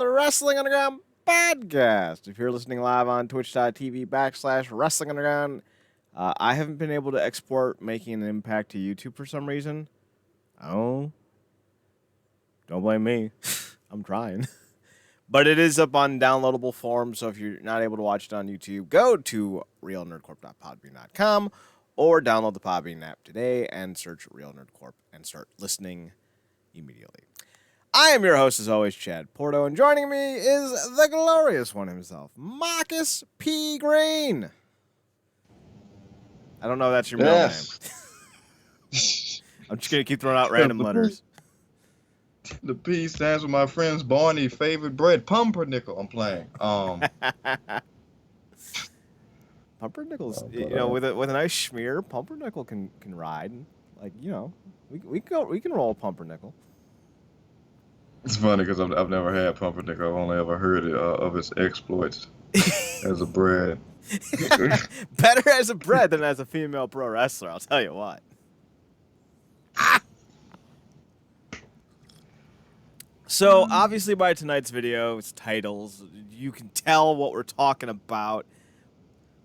the Wrestling Underground podcast. If you're listening live on twitch.tv/Wrestling Underground, I haven't been able to export Making an Impact to YouTube for some reason. Oh, don't blame me. I'm trying. But it is up on downloadable form, so if you're not able to watch it on YouTube, go to realnerdcorp.podbean.com or download the Podbean app today and search Real Nerd Corp and start listening immediately. I am your host, as always, Chad Porto, and joining me is the glorious one himself, Marcus P. Green. I don't know if that's your middle name. I'm just going to keep throwing out random letters. The P stands for my friend's Barney favorite bread, pumpernickel. I'm playing. Pumpernickel's, with a nice schmear, pumpernickel can ride. Like, we can roll pumpernickel. It's funny because I've never had pumpernickel. I've only ever heard of its exploits as a bread. Better as a bread than as a female pro wrestler, I'll tell you what. So, obviously by tonight's video's titles, you can tell what we're talking about.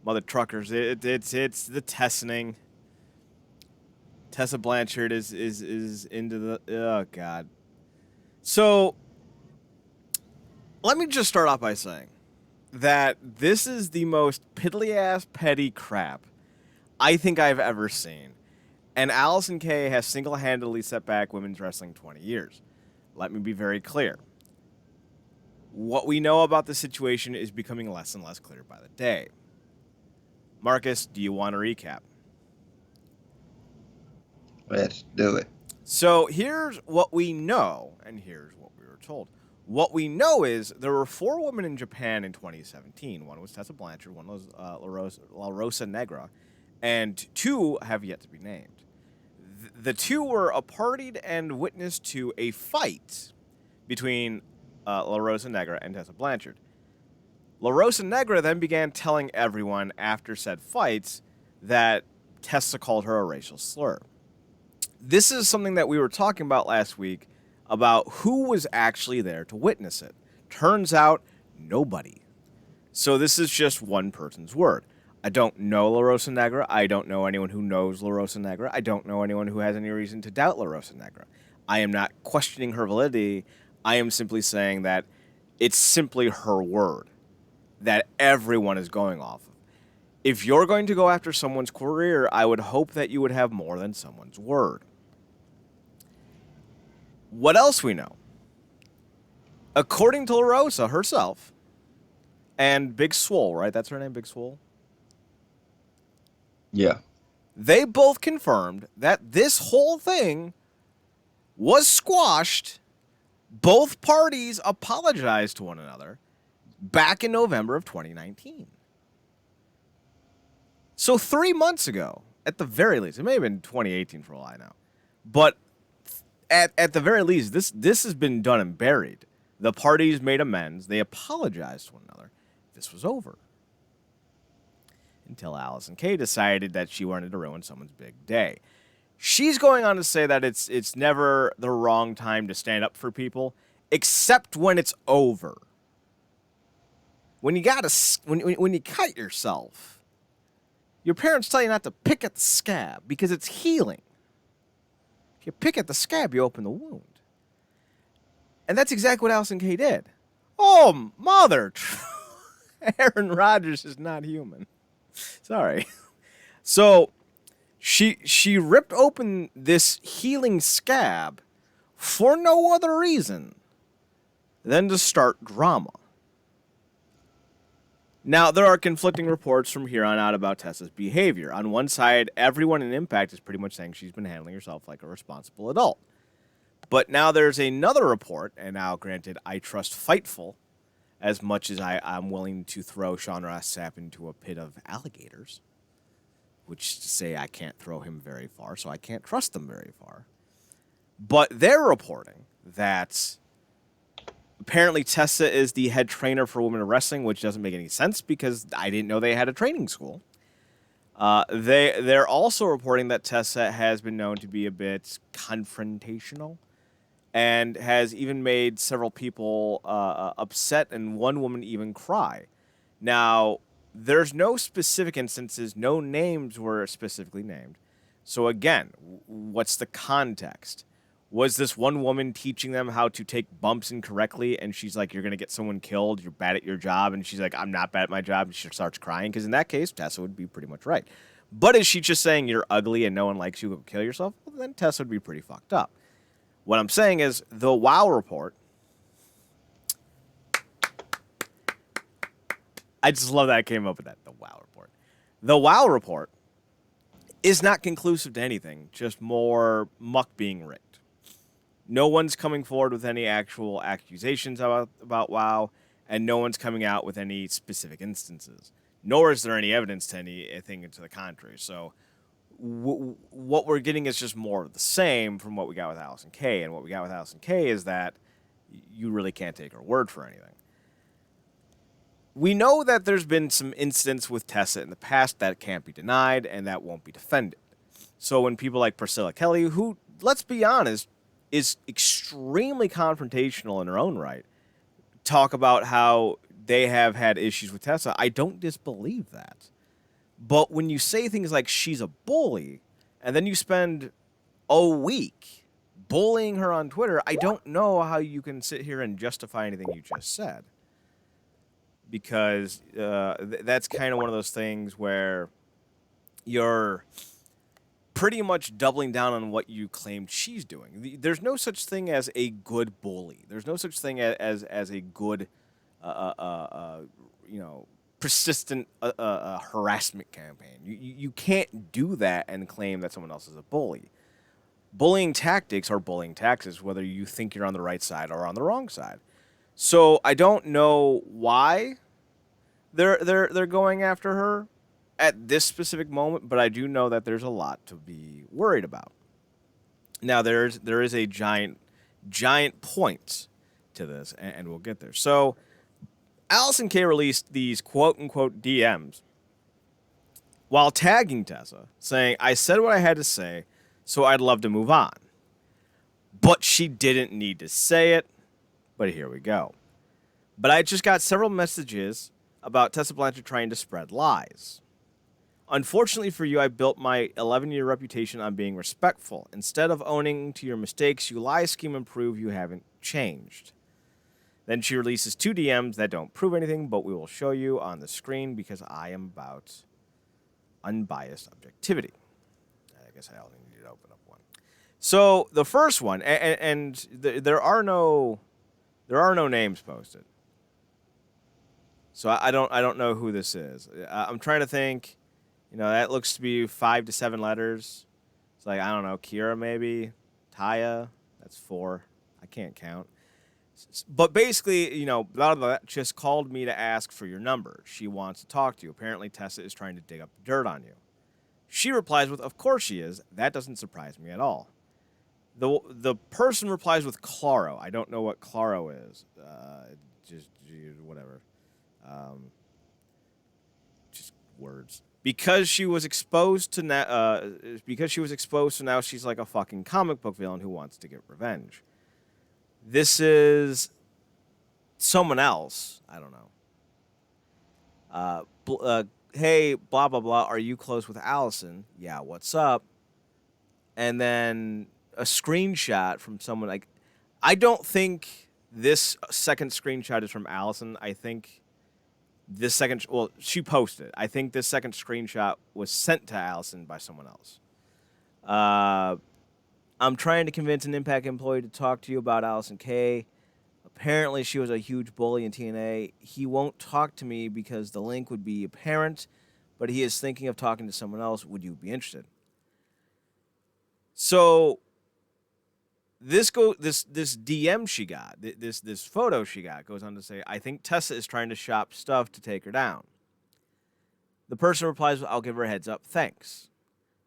Mother truckers, it's the Tessaning. Tessa Blanchard is into the... Oh, God. So, let me just start off by saying that this is the most piddly-ass petty crap I think I've ever seen. And Allysin Kay has single-handedly set back women's wrestling 20 years. Let me be very clear. What we know about the situation is becoming less and less clear by the day. Marcus, do you want to recap? Let's do it. So here's what we know, and here's what we were told. What we know is there were 4 women in Japan in 2017. One was Tessa Blanchard, one was La Rosa Negra, and 2 have yet to be named. The 2 were a partied and witness to a fight between La Rosa Negra and Tessa Blanchard. La Rosa Negra then began telling everyone after said fights that Tessa called her a racial slur. This is something that we were talking about last week about who was actually there to witness it. Turns out, nobody. So this is just one person's word. I don't know La Rosa Negra. I don't know anyone who knows La Rosa Negra. I don't know anyone who has any reason to doubt La Rosa Negra. I am not questioning her validity. I am simply saying that it's simply her word that everyone is going off of. If you're going to go after someone's career, I would hope that you would have more than someone's word. What else we know? According to La Rosa herself, and Big Swole, right? That's her name, Big Swole? Yeah. They both confirmed that this whole thing was squashed. Both parties apologized to one another back in November of 2019. So 3 months ago, at the very least, it may have been 2018 for all I know, but at the very least, this has been done and buried. The parties made amends. They apologized to one another. This was over. Until Allysin Kay decided that she wanted to ruin someone's big day. She's going on to say that it's never the wrong time to stand up for people, except when it's over. When you when you cut yourself, your parents tell you not to pick at the scab because it's healing. If you pick at the scab, you open the wound. And that's exactly what Allysin Kay did. Oh, mother! Aaron Rodgers is not human. Sorry. So she ripped open this healing scab for no other reason than to start drama. Now, there are conflicting reports from here on out about Tessa's behavior. On one side, everyone in Impact is pretty much saying she's been handling herself like a responsible adult. But now there's another report, and now, granted, I trust Fightful as much as I'm willing to throw Sean Ross Sapp into a pit of alligators, which is to say I can't throw him very far, so I can't trust them very far. But they're reporting that apparently Tessa is the head trainer for women in wrestling, which doesn't make any sense because I didn't know they had a training school. They're also reporting that Tessa has been known to be a bit confrontational and has even made several people upset and one woman even cry. Now, there's no specific instances, no names were specifically named. So again, what's the context? Was this one woman teaching them how to take bumps incorrectly, and she's like, you're going to get someone killed, you're bad at your job, and she's like, I'm not bad at my job, and she starts crying? Because in that case, Tessa would be pretty much right. But is she just saying you're ugly and no one likes you, go kill yourself? Well, then Tessa would be pretty fucked up. What I'm saying is the WoW report. I just love that I came up with that, the WoW report. The WoW report is not conclusive to anything, just more muck being rigged. No one's coming forward with any actual accusations about WoW, and no one's coming out with any specific instances. Nor is there any evidence to anything to the contrary. So what we're getting is just more of the same from what we got with Allysin Kay. And what we got with Allysin Kay is that you really can't take her word for anything. We know that there's been some incidents with Tessa in the past that can't be denied and that won't be defended. So when people like Priscilla Kelly, who, let's be honest, is extremely confrontational in her own right, talk about how they have had issues with Tessa, I don't disbelieve that. But when you say things like she's a bully, and then you spend a week bullying her on Twitter, I don't know how you can sit here and justify anything you just said. Because that's kind of one of those things where you're pretty much doubling down on what you claimed she's doing. There's no such thing as a good bully. There's no such thing as a good, persistent harassment campaign. You can't do that and claim that someone else is a bully. Bullying tactics are bullying tactics, whether you think you're on the right side or on the wrong side. So I don't know why they're going after her at this specific moment, but I do know that there's a lot to be worried about. Now there is a giant point to this, and we'll get there. So Allysin Kay released these quote unquote DMs while tagging Tessa, saying, "I said what I had to say, so I'd love to move on." But she didn't need to say it. But here we go. But I just got several messages about Tessa Blanchard trying to spread lies. Unfortunately for you, I built my 11-year reputation on being respectful. Instead of owning to your mistakes, you lie, scheme, and prove you haven't changed. Then she releases 2 DMs that don't prove anything, but we will show you on the screen because I am about unbiased objectivity. I guess I only need to open up one. So the first one, and there are no names posted. So I don't know who this is. I'm trying to think. That looks to be 5 to 7 letters. It's like, I don't know, Kira maybe, Taya. That's 4. I can't count. But basically, blah, blah, just called me to ask for your number. She wants to talk to you. Apparently, Tessa is trying to dig up the dirt on you. She replies with, "Of course she is. That doesn't surprise me at all." The person replies with Claro. I don't know what Claro is. Just whatever. Just words. Because she was exposed to now she's like a fucking comic book villain who wants to get revenge. This is someone else. I don't know. Hey, blah, blah, blah. Are you close with Allysin? Yeah, what's up? And then a screenshot from someone like, I don't think this second screenshot is from Allysin. I think this second, she posted. I think this second screenshot was sent to Allysin by someone else. I'm trying to convince an Impact employee to talk to you about Allysin Kay. Apparently, she was a huge bully in TNA. He won't talk to me because the link would be apparent, but he is thinking of talking to someone else. Would you be interested? So this DM she got, this photo she got, goes on to say, "I think Tessa is trying to shop stuff to take her down." The person replies, "I'll give her a heads up. Thanks.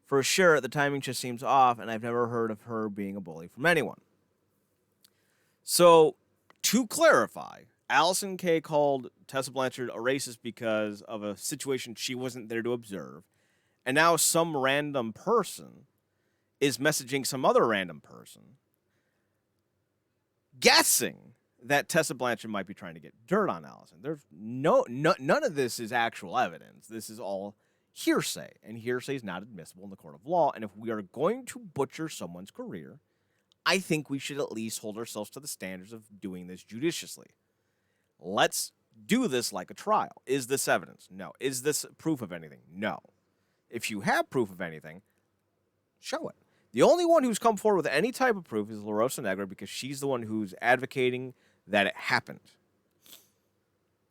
For sure, the timing just seems off, and I've never heard of her being a bully from anyone." So, to clarify, Allysin Kay called Tessa Blanchard a racist because of a situation she wasn't there to observe, and now some random person is messaging some other random person guessing that Tessa Blanchard might be trying to get dirt on Allysin. There's none of this is actual evidence. This is all hearsay, and hearsay is not admissible in the court of law. And if we are going to butcher someone's career, I think we should at least hold ourselves to the standards of doing this judiciously. Let's do this like a trial. Is this evidence? No. Is this proof of anything? No. If you have proof of anything, show it. The only one who's come forward with any type of proof is La Rosa Negra, because she's the one who's advocating that it happened.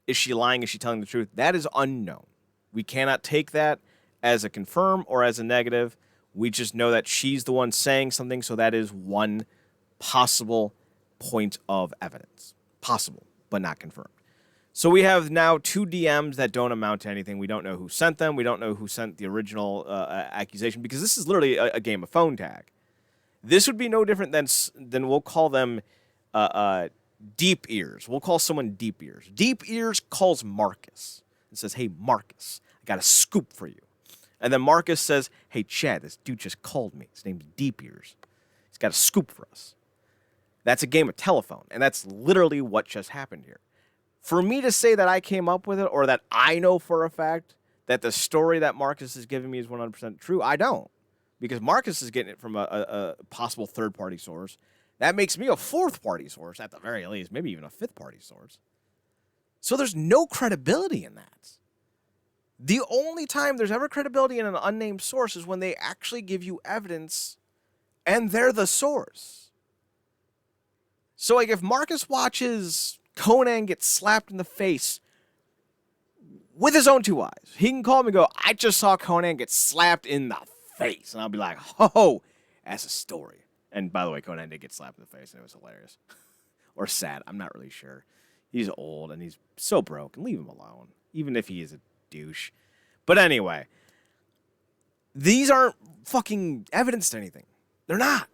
Is she lying? Is she telling the truth? That is unknown. We cannot take that as a confirm or as a negative. We just know that she's the one saying something, so that is one possible point of evidence. Possible, but not confirmed. So we have now 2 DMs that don't amount to anything. We don't know who sent them. We don't know who sent the original accusation, because this is literally a game of phone tag. This would be no different than we'll call them Deep Ears. We'll call someone Deep Ears. Deep Ears calls Marcus and says, "Hey, Marcus, I got a scoop for you." And then Marcus says, "Hey, Chad, this dude just called me. His name's Deep Ears. He's got a scoop for us." That's a game of telephone, and that's literally what just happened here. For me to say that I came up with it, or that I know for a fact that the story that Marcus is giving me is 100% true, I don't. Because Marcus is getting it from a possible third-party source. That makes me a fourth-party source, at the very least, maybe even a fifth-party source. So there's no credibility in that. The only time there's ever credibility in an unnamed source is when they actually give you evidence and they're the source. So, like, if Marcus watches Conan get slapped in the face with his own 2 eyes, he can call me and go, "I just saw Conan get slapped in the face." And I'll be like, "Oh, that's a story." And by the way, Conan did get slapped in the face, and it was hilarious. Or sad. I'm not really sure. He's old, and he's so broken. Leave him alone, even if he is a douche. But anyway, these aren't fucking evidence to anything. They're not.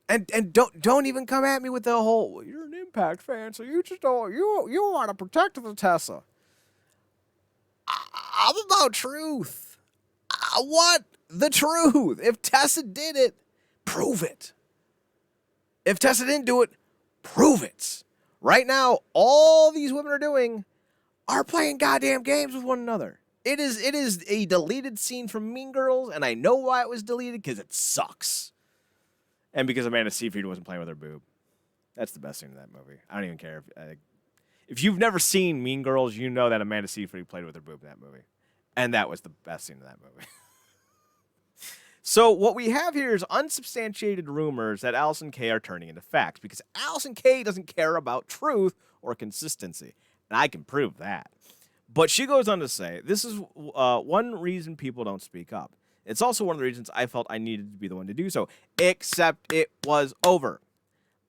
And don't even come at me with the whole, "Well, you're an Impact fan, so you just don't, you want to protect the Tessa." I'm about truth. I want the truth. If Tessa did it, prove it. If Tessa didn't do it, prove it. Right now, all these women are doing are playing goddamn games with one another. It is a deleted scene from Mean Girls, and I know why it was deleted, because it sucks. And because Amanda Seyfried wasn't playing with her boob. That's the best scene in that movie. I don't even care. If you've never seen Mean Girls, you know that Amanda Seyfried played with her boob in that movie. And that was the best scene in that movie. So what we have here is unsubstantiated rumors that Allysin Kay are turning into facts, because Allysin Kay doesn't care about truth or consistency. And I can prove that. But she goes on to say, this is one reason people don't speak up. It's also one of the reasons I felt I needed to be the one to do so. Except it was over.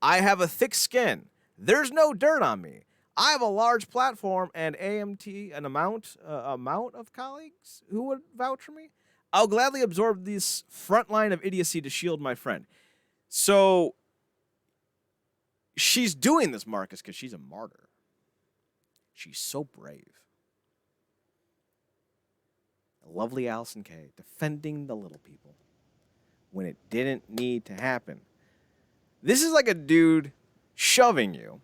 I have a thick skin. There's no dirt on me. I have a large platform and an amount of colleagues who would vouch for me. I'll gladly absorb this front line of idiocy to shield my friend. So she's doing this, Marcus, because she's a martyr. She's so brave. Lovely Allysin Kay defending the little people when it didn't need to happen. This is like a dude shoving you.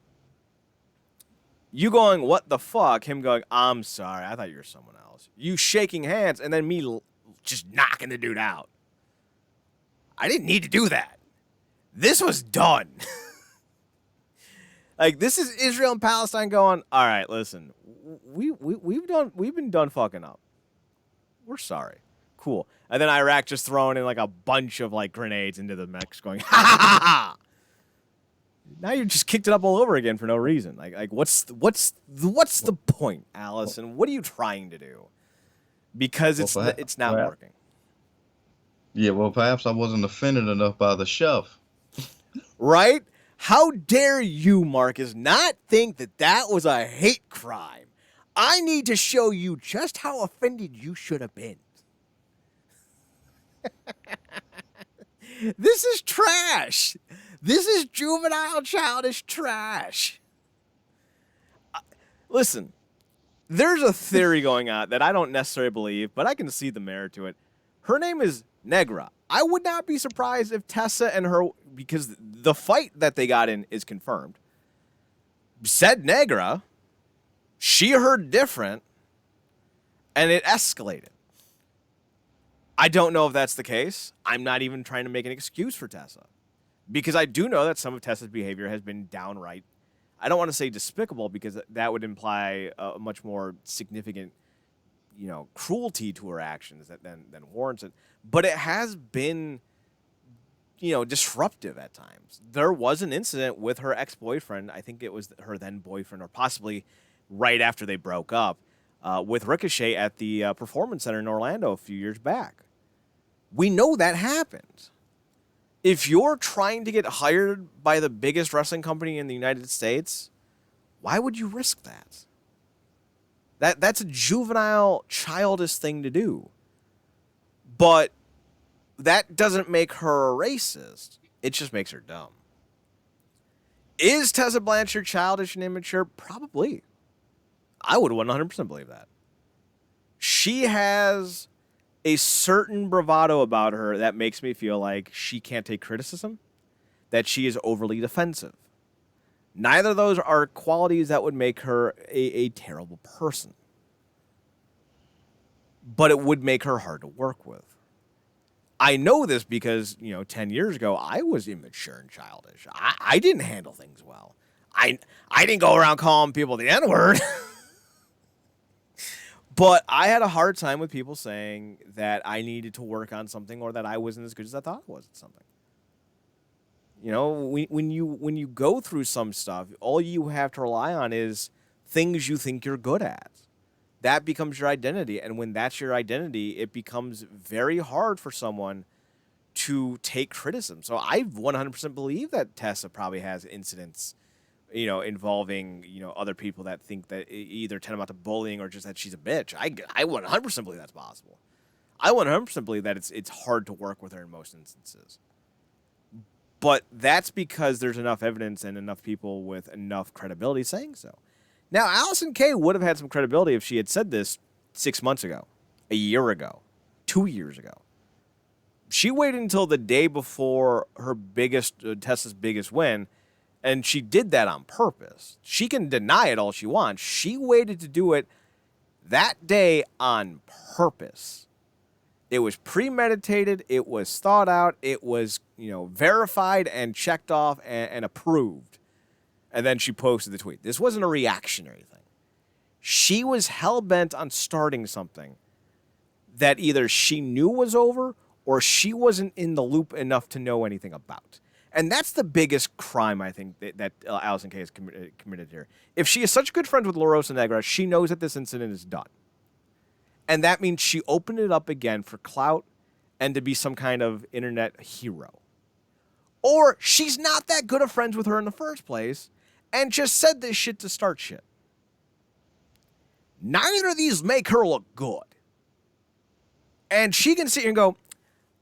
You going, "What the fuck?" Him going, "I'm sorry, I thought you were someone else." You shaking hands, and then me just knocking the dude out. I didn't need to do that. This was done. Like, this is Israel and Palestine going, "All right, listen, we've been done fucking up. We're sorry." Cool. And then Iraq just throwing in like a bunch of like grenades into the mix, going, "Ha ha ha ha." Now you just kicked it up all over again for no reason. Like what's the point, Allysin? What are you trying to do? Because it's not working. Yeah, well, perhaps I wasn't offended enough by the shove. Right? How dare you, Marcus, not think that was a hate crime? I need to show you just how offended you should have been. This is trash. This is juvenile, childish trash. Listen, there's a theory going on that I don't necessarily believe, but I can see the merit to it. Her name is Negra. I would not be surprised if Tessa and her, because the fight that they got in is confirmed. said Negra. She heard different, and it escalated. I don't know if that's the case. I'm not even trying to make an excuse for Tessa, because I do know that some of Tessa's behavior has been downright, I don't want to say despicable, because that would imply a much more significant, cruelty to her actions than warrants it. But it has been, disruptive at times. There was an incident with her ex-boyfriend. I think it was her then boyfriend, or possibly right after they broke up, with Ricochet at the Performance Center in Orlando a few years back. We know that happened. If you're trying to get hired by the biggest wrestling company in the United States, why would you risk that? That's a juvenile, childish thing to do. But that doesn't make her a racist. It just makes her dumb. Is Tessa Blanchard childish and immature? Probably. I would 100% believe that. She has a certain bravado about her that makes me feel like she can't take criticism, that she is overly defensive. Neither of those are qualities that would make her a terrible person. But it would make her hard to work with. I know this because, 10 years ago, I was immature and childish. I didn't handle things well. I didn't go around calling people the N-word. But I had a hard time with people saying that I needed to work on something, or that I wasn't as good as I thought I was at something. When you go through some stuff, all you have to rely on is things you think you're good at. That becomes your identity. And when that's your identity, it becomes very hard for someone to take criticism. So I 100% believe that Tessa probably has incidents, involving, other people that think that either tantamount to bullying or just that she's a bitch. I 100% believe that's possible. I 100% believe that it's hard to work with her in most instances. But that's because there's enough evidence and enough people with enough credibility saying so. Now, Allysin Kay would have had some credibility if she had said this 6 months ago, a year ago, 2 years ago. She waited until the day before her Tessa's biggest win, and she did that on purpose. She can deny it all she wants. She waited to do it that day on purpose. It was premeditated. It was thought out. It was, verified and checked off and approved. And then she posted the tweet. This wasn't a reactionary thing. She was hell-bent on starting something that either she knew was over or she wasn't in the loop enough to know anything about. And that's the biggest crime, I think, that Allysin Kay has committed here. If she is such good friends with La Rosa Negra, she knows that this incident is done. And that means she opened it up again for clout and to be some kind of internet hero. Or she's not that good of friends with her in the first place and just said this shit to start shit. Neither of these make her look good. And she can sit here and go,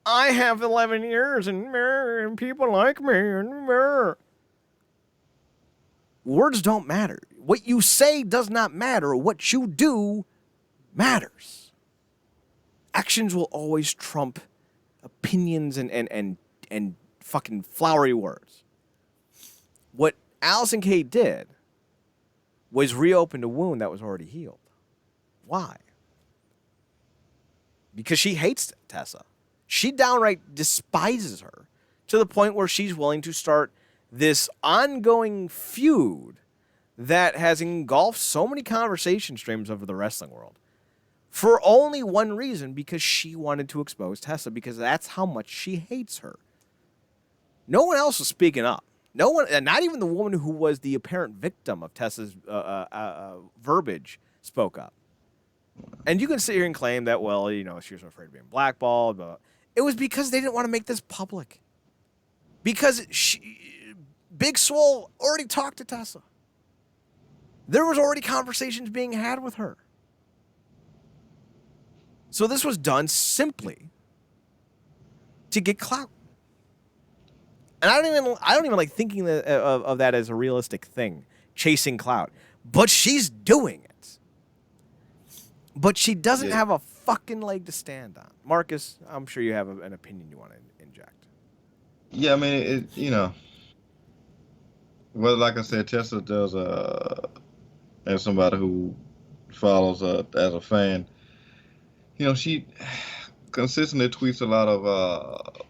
I have 11 years and people like me. And words don't matter. What you say does not matter. What you do matters. Actions will always trump opinions and fucking flowery words. What Allysin Kay did was reopen a wound that was already healed. Why? Because she hates Tessa. She downright despises her to the point where she's willing to start this ongoing feud that has engulfed so many conversation streams over the wrestling world for only one reason, because she wanted to expose Tessa, because that's how much she hates her. No one else was speaking up. No one, not even the woman who was the apparent victim of Tessa's verbiage, spoke up. And you can sit here and claim that, well, she was afraid of being blackballed, but it was because they didn't want to make this public. Because Big Swole already talked to Tessa. There was already conversations being had with her. So this was done simply to get clout. And I don't even like thinking of that as a realistic thing, chasing clout. But she's doing it. But she doesn't have a fucking leg to stand on. Marcus, I'm sure you have an opinion you want to inject. Yeah, I mean, well, like I said, Tessa does, as somebody who follows as a fan, she consistently tweets a lot of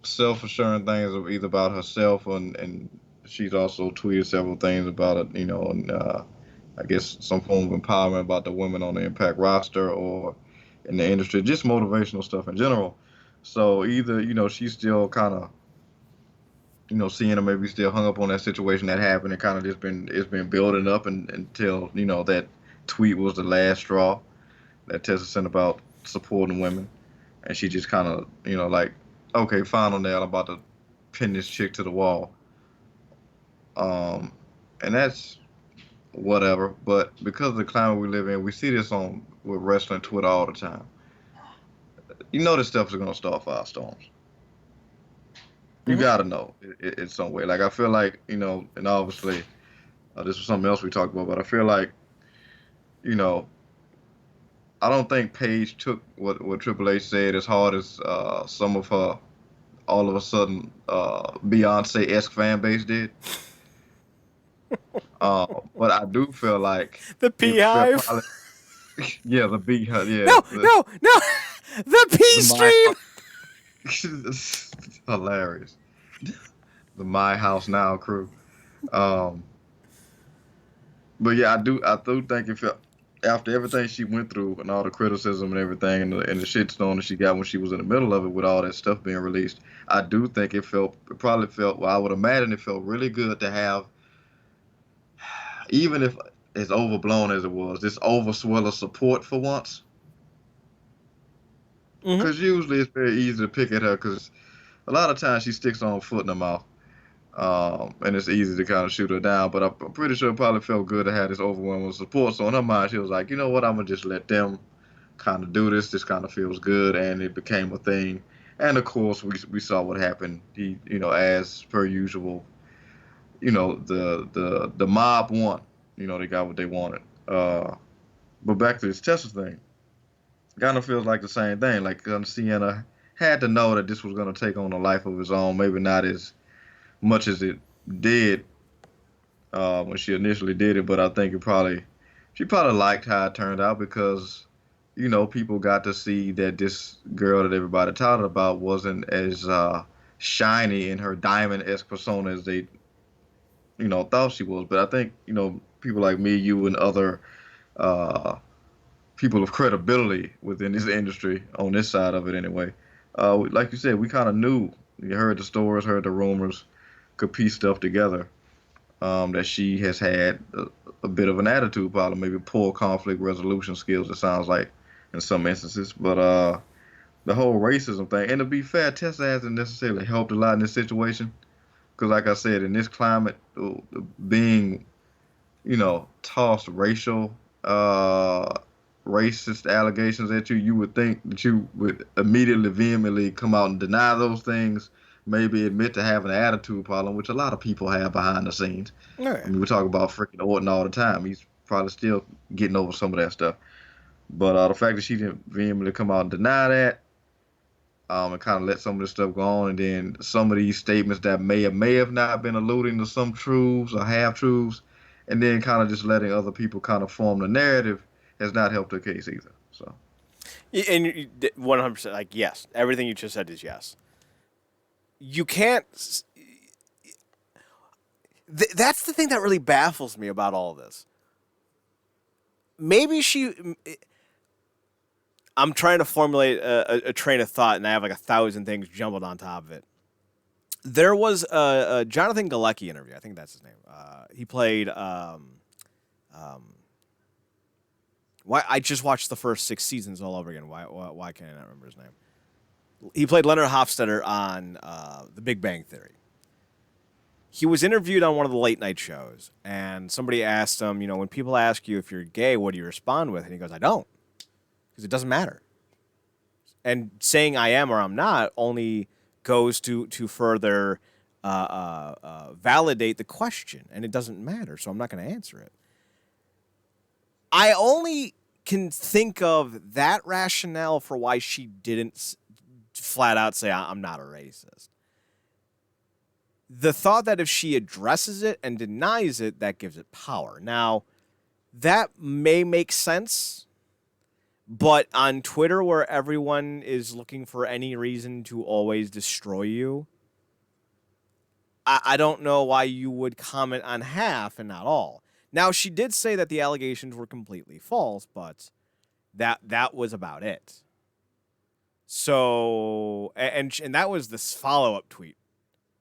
self-assuring things of either about herself and she's also tweeted several things about it, and I guess some form of empowerment about the women on the Impact roster or in the industry, just motivational stuff in general. So either, she's still kind of, seeing her maybe still hung up on that situation that happened and kind of just it's been building up until, that tweet was the last straw that Tessa sent about supporting women. And she just kind of, like, okay, final nail, I'm about to pin this chick to the wall. And that's whatever. But because of the climate we live in, we see this on with wrestling Twitter all the time. This stuff is gonna start firestorms. You gotta know it some way. Like I feel like and obviously this was something else we talked about, but I feel like you know, I don't think Paige took what Triple H said as hard as some of her all of a sudden Beyonce-esque fan base did. But I do feel like The it felt Beehive. probably, yeah, the Beehive, yeah, No, no, no. The P the My stream. hilarious, the My House Now crew. Um, but yeah, I do think it felt after everything she went through and all the criticism and everything and the shitstorm that she got when she was in the middle of it with all that stuff being released. I do think it probably felt, well, I would imagine it felt really good to have, even if as overblown as it was, this overswell of support for once. Mm-hmm. Because usually it's very easy to pick at her because a lot of times she sticks her own foot in her mouth. And it's easy to kind of shoot her down. But I'm pretty sure it probably felt good to have this overwhelming support. So in her mind, she was like, you know what, I'm going to just let them kind of do this. This kind of feels good. And it became a thing. And of course, we saw what happened. He, as per usual, the mob won. They got what they wanted. But back to this Tessa thing, kind of feels like the same thing. Like Sienna had to know that this was going to take on a life of its own. Maybe not as much as it did when she initially did it, but I think she probably liked how it turned out because people got to see that this girl that everybody talked about wasn't as shiny in her diamond-esque persona as they thought she was. But I think people like me, you, and other uh, people of credibility within this industry on this side of it anyway. Like you said, we kind of knew. You heard the stories, heard the rumors, could piece stuff together. That she has had a bit of an attitude problem, maybe poor conflict resolution skills, it sounds like, in some instances. But the whole racism thing, and to be fair, Tessa hasn't necessarily helped a lot in this situation. Because, like I said, in this climate, being, tossed racist allegations at you, you would think that you would immediately, vehemently come out and deny those things, maybe admit to having an attitude problem, which a lot of people have behind the scenes. Right. I mean, we talk about freaking Orton all the time. He's probably still getting over some of that stuff. But the fact that she didn't vehemently come out and deny that, and kind of let some of this stuff go on, and then some of these statements that may have not been alluding to some truths or half truths, and then kind of just letting other people kind of form the narrative has not helped her case either. So, And 100%, like, yes, everything you just said is yes. You can't. That's the thing that really baffles me about all of this. Maybe I'm trying to formulate a train of thought, and I have like 1,000 things jumbled on top of it. There was a Jonathan Galecki interview. I think that's his name. He played. Why I just watched the first 6 seasons all over again. Why can't I not remember his name? He played Leonard Hofstadter on The Big Bang Theory. He was interviewed on one of the late night shows, and somebody asked him, when people ask you if you're gay, what do you respond with? And he goes, I don't, because it doesn't matter. And saying I am or I'm not only goes to further validate the question, and it doesn't matter, so I'm not going to answer it. I only can think of that rationale for why she didn't flat out say, I'm not a racist. the thought that if she addresses it and denies it, that gives it power. Now, that may make sense, but on Twitter, where everyone is looking for any reason to always destroy you, I don't know why you would comment on half and not all. Now, she did say that the allegations were completely false, but that was about it. So, and that was this follow-up tweet,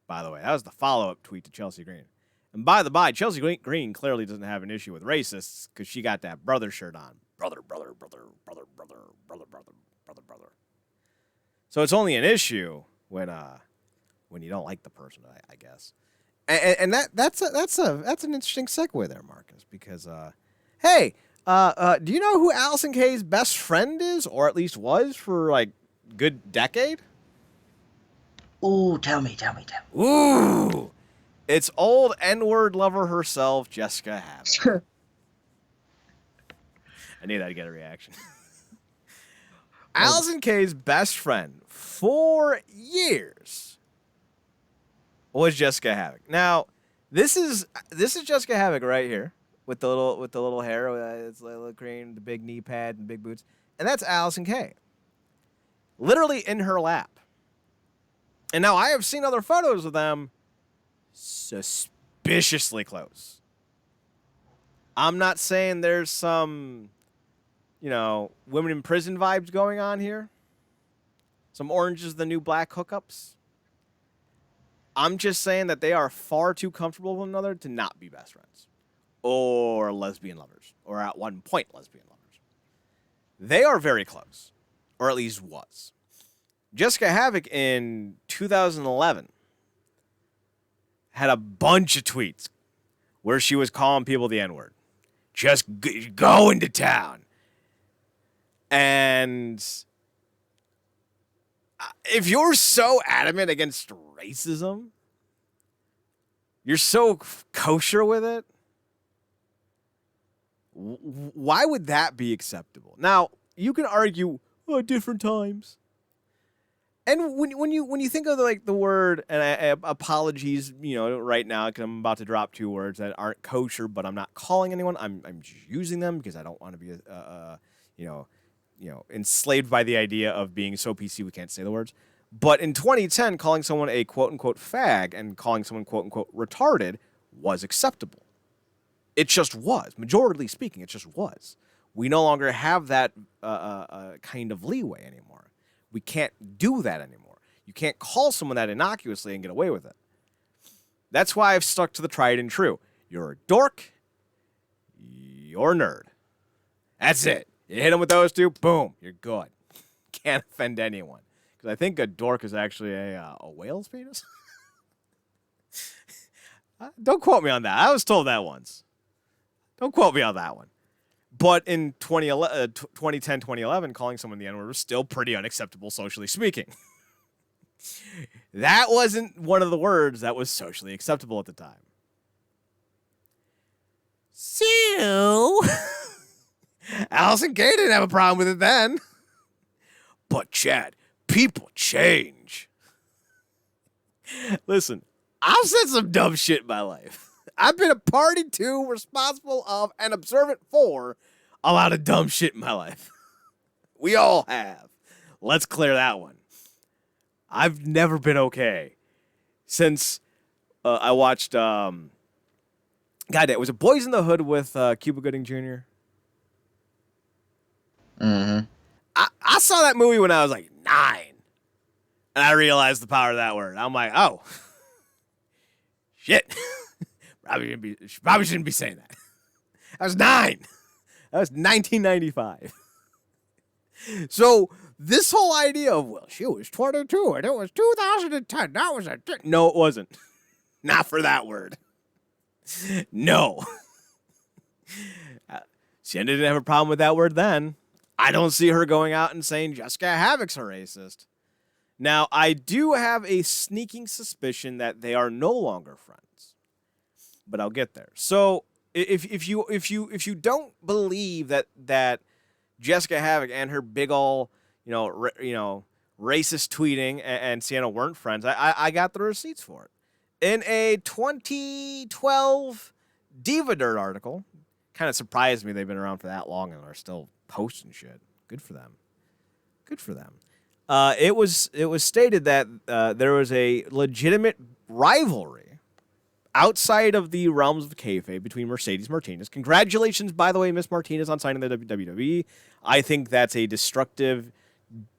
by the way. That was the follow-up tweet to Chelsea Green. And by the by, Chelsea Green clearly doesn't have an issue with racists because she got that brother shirt on. Brother. So it's only an issue when you don't like the person, I guess. And that's an interesting segue there, Marcus, because hey, do you know who Allysin Kay's best friend is, or at least was for like a good decade? Ooh, tell me. Ooh, it's old N-word lover herself, Jessica Havoc. I knew that'd get a reaction. Allysin Kay's best friend for years was Jessica Havoc. Now, this is Jessica Havoc right here with the little hair, it's a little green, the big knee pad and big boots, and that's Allysin Kay, literally in her lap. And now I have seen other photos of them suspiciously close. I'm not saying there's some, women in prison vibes going on here. Some Orange is the New Black hookups. I'm just saying that they are far too comfortable with one another to not be best friends. Or lesbian lovers. Or at one point, lesbian lovers. They are very close. Or at least was. Jessica Havoc in 2011 had a bunch of tweets where she was calling people the N-word. Just go into town. And if you're so adamant against racism, you're so kosher with it, why would that be acceptable? Now, you can argue, different times. And when you think of the word, and apologies, right now, because I'm about to drop two words that aren't kosher, but I'm not calling anyone. I'm just using them because I don't want to be enslaved by the idea of being so PC we can't say the words. But in 2010, calling someone a quote unquote fag and calling someone quote unquote retarded was acceptable. It just was. Majority speaking, it just was. We no longer have that kind of leeway anymore. We can't do that anymore. You can't call someone that innocuously and get away with it. That's why I've stuck to the tried and true. You're a dork. You're a nerd. That's it. You hit them with those two, boom, you're good. Can't offend anyone. Because I think a dork is actually a whale's penis. Don't quote me on that. I was told that once. Don't quote me on that one. But in 2010, 2011, calling someone the N-word was still pretty unacceptable, socially speaking. That wasn't one of the words that was socially acceptable at the time. So, Allysin Kay didn't have a problem with it then. But, Chad, people change. Listen, I've said some dumb shit in my life. I've been a party to, responsible of, and observant for a lot of dumb shit in my life. We all have. Let's clear that one. I've never been okay since I watched, was it Boys in the Hood with Cuba Gooding Jr.? Mm-hmm. I saw that movie when I was like 9. And I realized the power of that word. I'm like, oh, shit. Probably shouldn't be saying that. I was 9. That was 1995. So this whole idea of, well, she was 22 and it was 2010. That was no, it wasn't. Not for that word. No. She didn't have a problem with that word then. I don't see her going out and saying Jessica Havoc's a racist. Now, I do have a sneaking suspicion that they are no longer friends. But I'll get there. So if you don't believe that Jessica Havoc and her big ol' racist tweeting and Sienna weren't friends, I got the receipts for it. In a 2012 Diva Dirt article, kind of surprised me they've been around for that long and are still posting shit. Good for them. Good for them. It was stated that there was a legitimate rivalry outside of the realms of kayfabe between Mercedes Martinez. Congratulations, by the way, Miss Martinez, on signing the WWE. I think that's a destructive,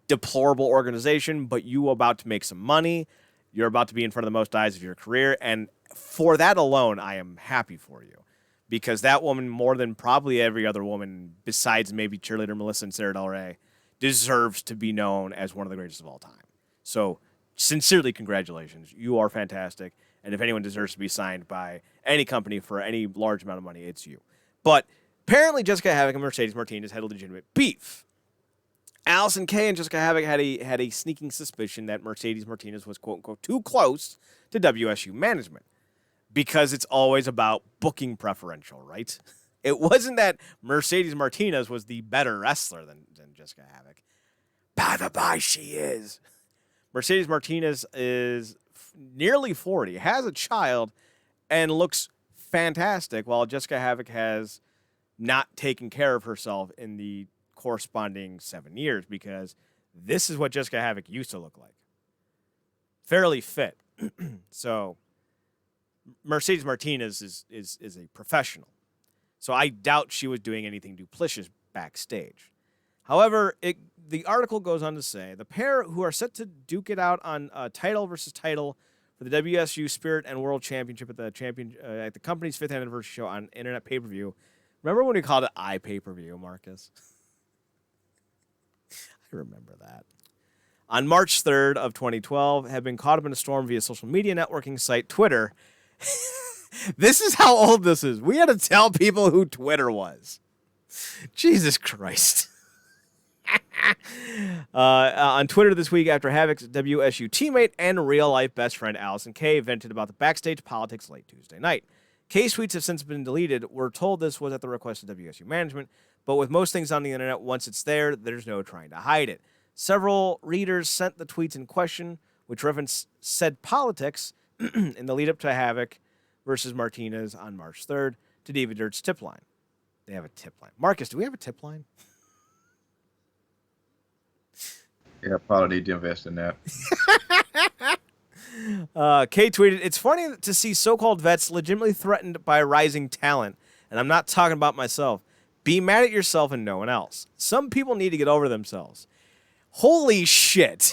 deplorable organization, but you about to make some money. You're about to be in front of the most eyes of your career, and for that alone, I am happy for you. Because that woman, more than probably every other woman, besides maybe cheerleader Melissa and Sarah Del Rey, deserves to be known as one of the greatest of all time. So, sincerely, congratulations. You are fantastic. And if anyone deserves to be signed by any company for any large amount of money, it's you. But apparently Jessica Havoc and Mercedes Martinez had a legitimate beef. Allysin Kay and Jessica Havoc had a sneaking suspicion that Mercedes Martinez was, quote-unquote, too close to WSU management. Because it's always about booking preferential, right? It wasn't that Mercedes Martinez was the better wrestler than Jessica Havoc. By the by, she is. Mercedes Martinez is nearly 40, has a child, and looks fantastic, while Jessica Havoc has not taken care of herself in the corresponding 7 years, because this is what Jessica Havoc used to look like. Fairly fit. So Mercedes Martinez is a professional. So I doubt she was doing anything duplicitous backstage. However, the article goes on to say the pair, who are set to duke it out on title versus title for the WSU Spirit and World Championship at the company's 5th anniversary show on Internet Pay-Per-View. Remember when we called it iPay-Per-View, Marcus? I remember that. On March 3rd of 2012, have been caught up in a storm via social media networking site Twitter. This is how old this is. We had to tell people who Twitter was. Jesus Christ. On Twitter this week, after Havoc's WSU teammate and real-life best friend Allysin Kay vented about the backstage politics late Tuesday night. Kay's tweets have since been deleted. We're told this was at the request of WSU management, but with most things on the internet, once it's there, there's no trying to hide it. Several readers sent the tweets in question, which reference said politics in the lead-up to Havoc versus Martinez on March 3rd to Diva Dirt's tip line. They have a tip line. Marcus, do we have a tip line? Yeah, probably need to invest in that. Kay tweeted, "It's funny to see so-called vets legitimately threatened by rising talent, and I'm not talking about myself. Be mad at yourself and no one else. Some people need to get over themselves." Holy shit.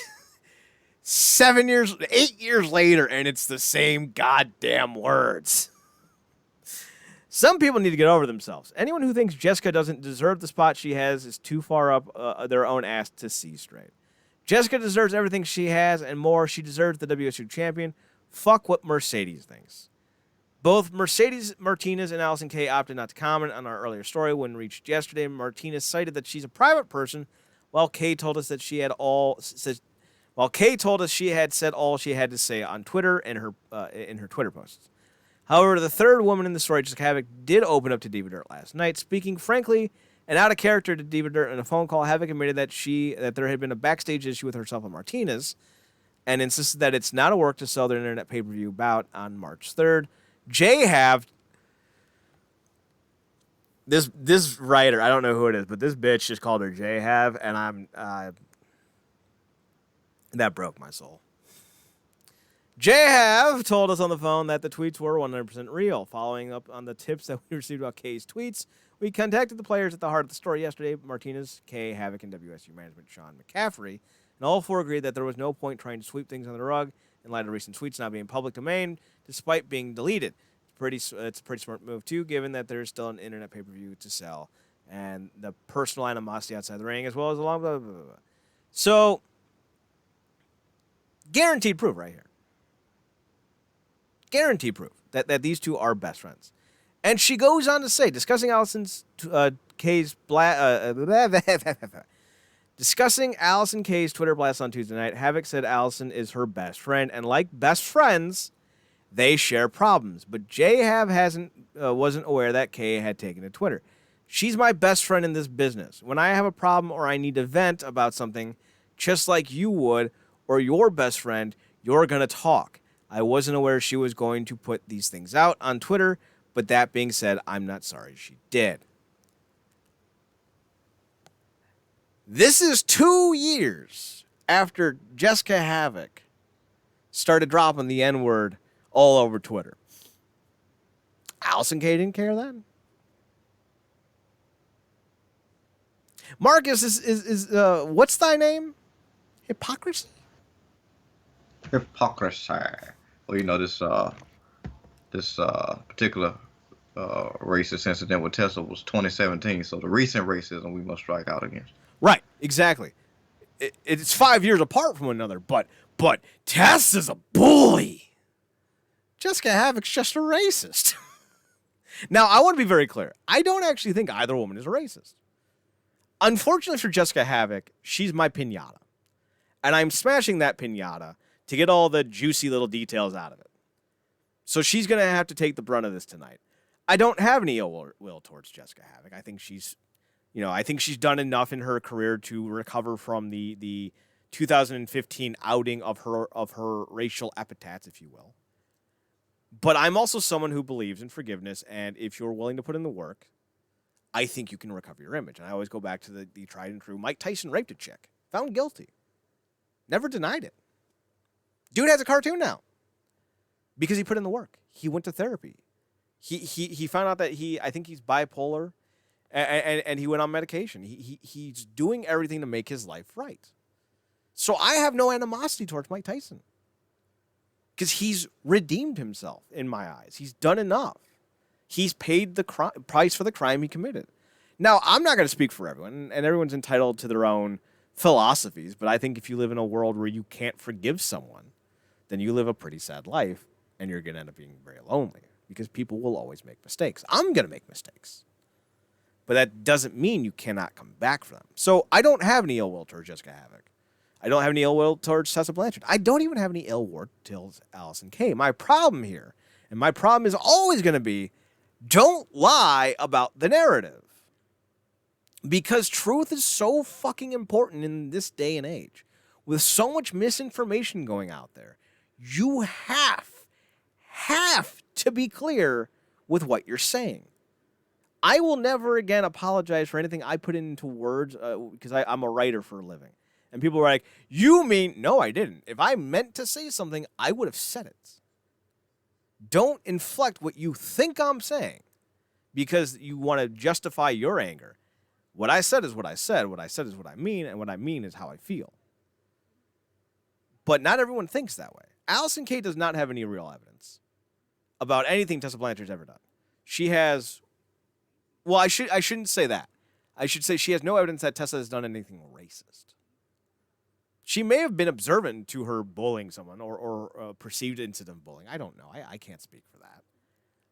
8 years later, and it's the same goddamn words. Some people need to get over themselves. Anyone who thinks Jessica doesn't deserve the spot she has is too far up their own ass to see straight. Jessica deserves everything she has and more. She deserves the WSU champion. Fuck what Mercedes thinks. Both Mercedes Martinez and Allysin Kay opted not to comment on our earlier story. When reached yesterday, Martinez cited that she's a private person, while Kay told us that she had said all she had to say on Twitter and in her Twitter posts. However, the third woman in the story, Jessica Havoc, did open up to Diva Dirt last night, speaking frankly and out of character to Diva Dirt in a phone call. Havoc admitted that there had been a backstage issue with herself and Martinez, and insisted that it's not a work to sell their internet pay-per-view bout on March 3rd. This writer, I don't know who it is, but this bitch just called her J-Have, and that broke my soul. J-Have told us on the phone that the tweets were 100% real. Following up on the tips that we received about Kay's tweets, we contacted the players at the heart of the story yesterday, Martinez, Kay, Havoc, and WSU management Sean McCaffrey, and all four agreed that there was no point trying to sweep things under the rug in light of recent tweets not being public domain, despite being deleted. It's a pretty smart move, too, given that there's still an internet pay-per-view to sell, and the personal animosity outside the ring, as well as a long blah, blah, blah, blah. So, guaranteed proof right here. Guaranteed proof that these two are best friends. And she goes on to say, discussing Allysin Kay's Twitter blast on Tuesday night, Havoc said Allysin is her best friend, and like best friends, they share problems. But J-Have wasn't aware that Kay had taken to Twitter. She's my best friend in this business. When I have a problem or I need to vent about something, just like you would, or your best friend, you're going to talk. I wasn't aware she was going to put these things out on Twitter, but that being said, I'm not sorry she did. This is 2 years after Jessica Havoc started dropping the N-word all over Twitter. Allysin Kay didn't care then. Marcus is what's thy name? Hypocrisy? Hypocrisy. Well, you know, this particular racist incident with Tessa was 2017, so the recent racism we must strike out against. Right, exactly. It's 5 years apart from one another, but Tess is a bully. Jessica Havoc's just a racist. Now, I want to be very clear. I don't actually think either woman is a racist. Unfortunately for Jessica Havoc, she's my piñata. And I'm smashing that piñata to get all the juicy little details out of it. So she's going to have to take the brunt of this tonight. I don't have any ill will towards Jessica Havoc. I think she's done enough in her career to recover from the 2015 outing of her racial epithets, if you will. But I'm also someone who believes in forgiveness, and if you're willing to put in the work, I think you can recover your image. And I always go back to the tried and true. Mike Tyson raped a chick. Found guilty. Never denied it. Dude has a cartoon now. Because he put in the work. He went to therapy. He found out that I think he's bipolar, and he went on medication. He's doing everything to make his life right. So I have no animosity towards Mike Tyson. Because he's redeemed himself in my eyes. He's done enough. He's paid the price for the crime he committed. Now, I'm not going to speak for everyone, and everyone's entitled to their own philosophies, but I think if you live in a world where you can't forgive someone, then you live a pretty sad life, and you're going to end up being very lonely, because people will always make mistakes. I'm going to make mistakes. But that doesn't mean you cannot come back from them. So I don't have any ill will towards Jessica Havoc. I don't have any ill will towards Tessa Blanchard. I don't even have any ill will towards Allysin Kay. My problem here, and my problem is always going to be, don't lie about the narrative. Because truth is so fucking important in this day and age. With so much misinformation going out there, you have to be clear with what you're saying. I will never again apologize for anything I put into words because I'm a writer for a living. And people were like, you mean... No, I didn't. If I meant to say something, I would have said it. Don't inflect what you think I'm saying because you want to justify your anger. What I said is what I said. What I said is what I mean. And what I mean is how I feel. But not everyone thinks that way. Allysin Kay does not have any real evidence about anything Tessa Blanchard's ever done. She has... Well, I shouldn't say that. I should say she has no evidence that Tessa has done anything racist. She may have been observant to her bullying someone or perceived incident of bullying. I don't know. I can't speak for that.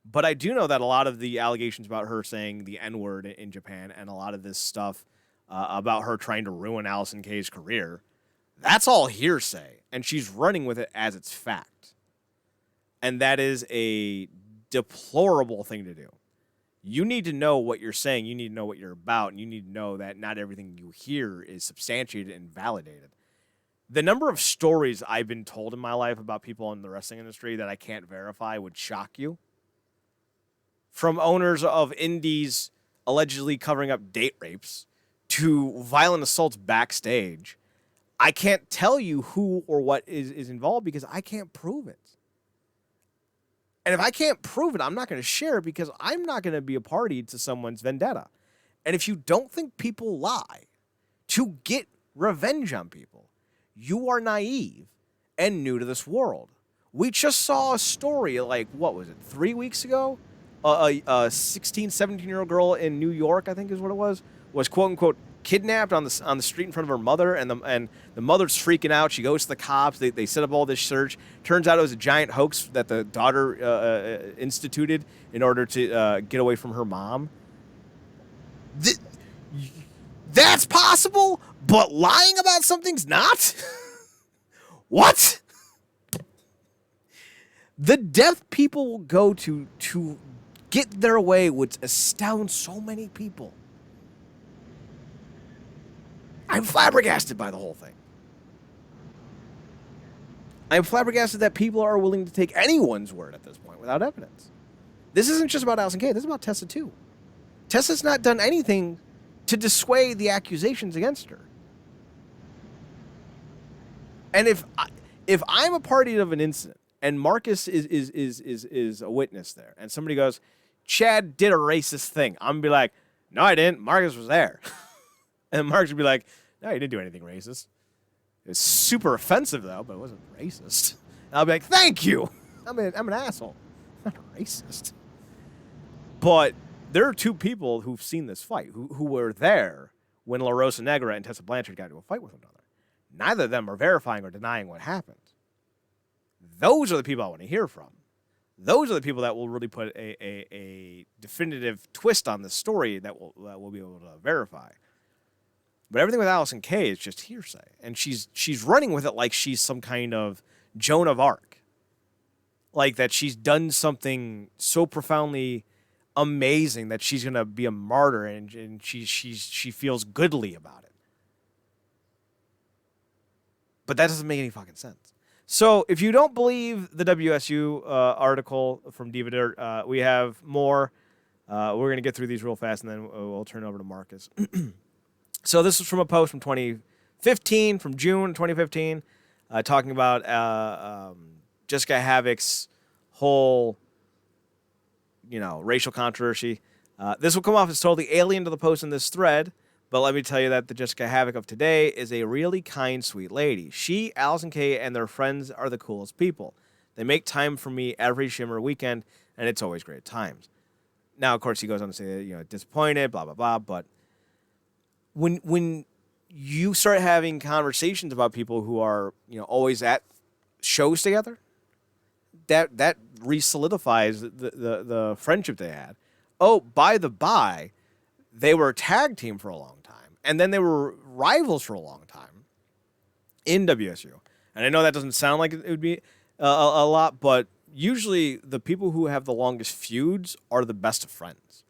But I do know that a lot of the allegations about her saying the N-word in Japan and a lot of this stuff about her trying to ruin Allysin Kay's career, that's all hearsay. And she's running with it as it's fact. And that is a deplorable thing to do. You need to know what you're saying. You need to know what you're about. And you need to know that not everything you hear is substantiated and validated. The number of stories I've been told in my life about people in the wrestling industry that I can't verify would shock you. From owners of indies allegedly covering up date rapes to violent assaults backstage. I can't tell you who or what is involved because I can't prove it. And if I can't prove it, I'm not going to share it because I'm not going to be a party to someone's vendetta. And if you don't think people lie to get revenge on people, you are naive and new to this world. We just saw a story like, what was it, 3 weeks ago? A 16, 17-year-old girl in New York, I think is what it was quote-unquote kidnapped on the street in front of her mother, and the mother's freaking out. She goes to the cops. They set up all this search. Turns out it was a giant hoax that the daughter instituted in order to get away from her mom. That's possible, but lying about something's not? What? The depth people will go to get their way would astound so many people. I'm flabbergasted by the whole thing. I'm flabbergasted that people are willing to take anyone's word at this point without evidence. This isn't just about Allysin Kay. This is about Tessa, too. Tessa's not done anything to dissuade the accusations against her. And if I'm a party of an incident and Marcus is a witness there, and somebody goes, Chad did a racist thing, I'm going to be like, no, I didn't. Marcus was there. And Marcus would be like, no, you didn't do anything racist. It was super offensive, though, but it wasn't racist. And I'll be like, thank you. I'm an asshole. I'm not a racist. But there are two people who've seen this fight, who were there when La Rosa Negra and Tessa Blanchard got into a fight with one another. Neither of them are verifying or denying what happened. Those are the people I want to hear from. Those are the people that will really put a definitive twist on the story that we'll be able to verify. But everything with Allysin Kay is just hearsay. And she's running with it like she's some kind of Joan of Arc. Like that she's done something so profoundly amazing that she's going to be a martyr and she feels goodly about it. But that doesn't make any fucking sense. So if you don't believe the WSU article from Diva Dirt, we have more. We're going to get through these real fast, and then we'll turn it over to Marcus. So this is from a post from 2015, from June 2015, talking about Jessica Havoc's whole, racial controversy. This will come off as totally alien to the post in this thread, but let me tell you that the Jessica Havoc of today is a really kind, sweet lady. She, Allysin Kay, and their friends are the coolest people. They make time for me every Shimmer weekend, and it's always great times. Now, of course, he goes on to say, disappointed, blah, blah, blah, but when you start having conversations about people who are, always at shows together, that re-solidifies the friendship they had. Oh, by the by, they were a tag team for a long time, and then they were rivals for a long time in WSU. And I know that doesn't sound like it would be a lot, but usually the people who have the longest feuds are the best of friends.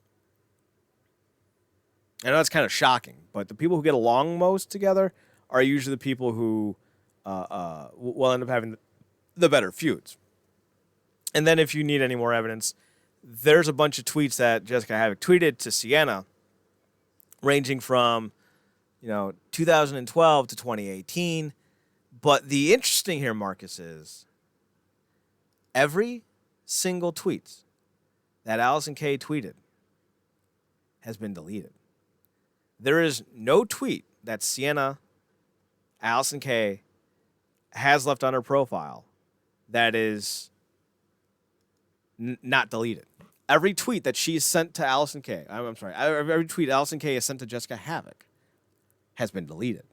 I know that's kind of shocking, but the people who get along most together are usually the people who will end up having the better feuds. And then if you need any more evidence, there's a bunch of tweets that Jessica Havoc tweeted to Sienna, ranging from, 2012 to 2018. But the interesting here, Marcus, is every single tweet that Allysin Kay tweeted has been deleted. There is no tweet that Sienna, Allysin Kay, has left on her profile that is not deleted. Every tweet that she's sent to Allysin Kay, every tweet Allysin Kay has sent to Jessica Havoc has been deleted.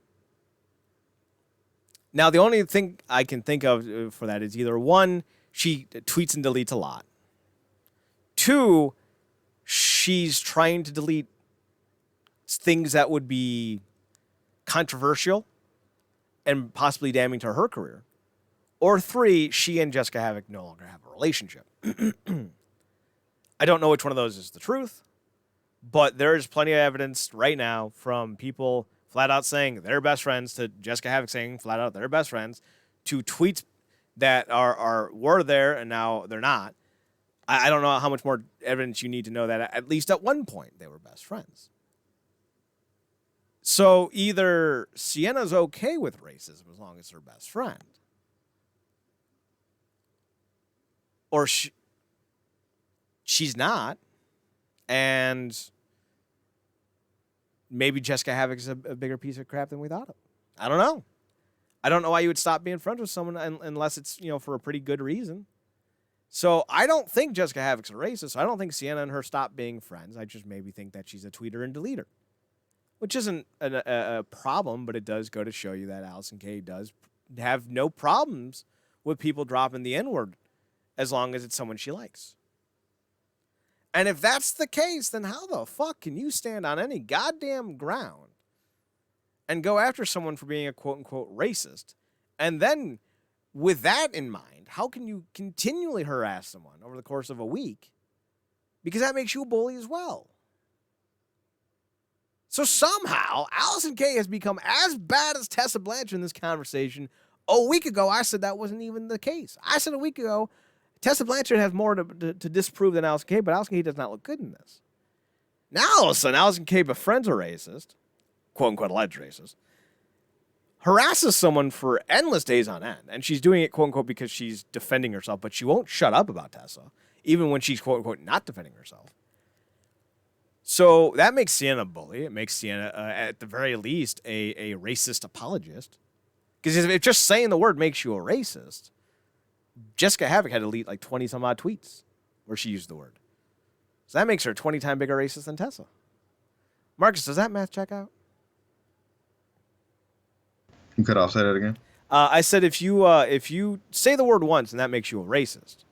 Now, the only thing I can think of for that is either one, she tweets and deletes a lot. Two, she's trying to delete things that would be controversial and possibly damning to her career. Or three, she and Jessica Havoc no longer have a relationship. I don't know which one of those is the truth, but there's plenty of evidence right now from people flat out saying they're best friends to Jessica Havoc saying flat out they're best friends to tweets that were there and now they're not. I don't know how much more evidence you need to know that at least at one point they were best friends. So either Sienna's okay with racism as long as her best friend, or she's not, and maybe Jessica Havoc is a bigger piece of crap than we thought of. I don't know. I don't know why you would stop being friends with someone unless it's, for a pretty good reason. So I don't think Jessica Havoc's a racist. I don't think Sienna and her stopped being friends. I just maybe think that she's a tweeter and deleter, which isn't a problem, but it does go to show you that Allysin Kay does have no problems with people dropping the N-word as long as it's someone she likes. And if that's the case, then how the fuck can you stand on any goddamn ground and go after someone for being a quote-unquote racist? And then, with that in mind, how can you continually harass someone over the course of a week? Because that makes you a bully as well. So somehow, Allysin Kay has become as bad as Tessa Blanchard in this conversation, Oh, a week ago, I said that wasn't even the case. I said a week ago, Tessa Blanchard has more to disprove than Allysin Kay, but Allysin Kay does not look good in this. Now, all of a sudden, Allysin Kay befriends a racist, quote-unquote alleged racist, harasses someone for endless days on end, and she's doing it, quote-unquote, because she's defending herself, but she won't shut up about Tessa, even when she's, quote-unquote, not defending herself. So that makes Sienna a bully. It makes Sienna, at the very least, a racist apologist. Because if just saying the word makes you a racist, Jessica Havoc had to delete like 20-some-odd tweets where she used the word. So that makes her a 20-time bigger racist than Tessa. Marcus, does that math check out? You could all say that again. I said if you say the word once and that makes you a racist,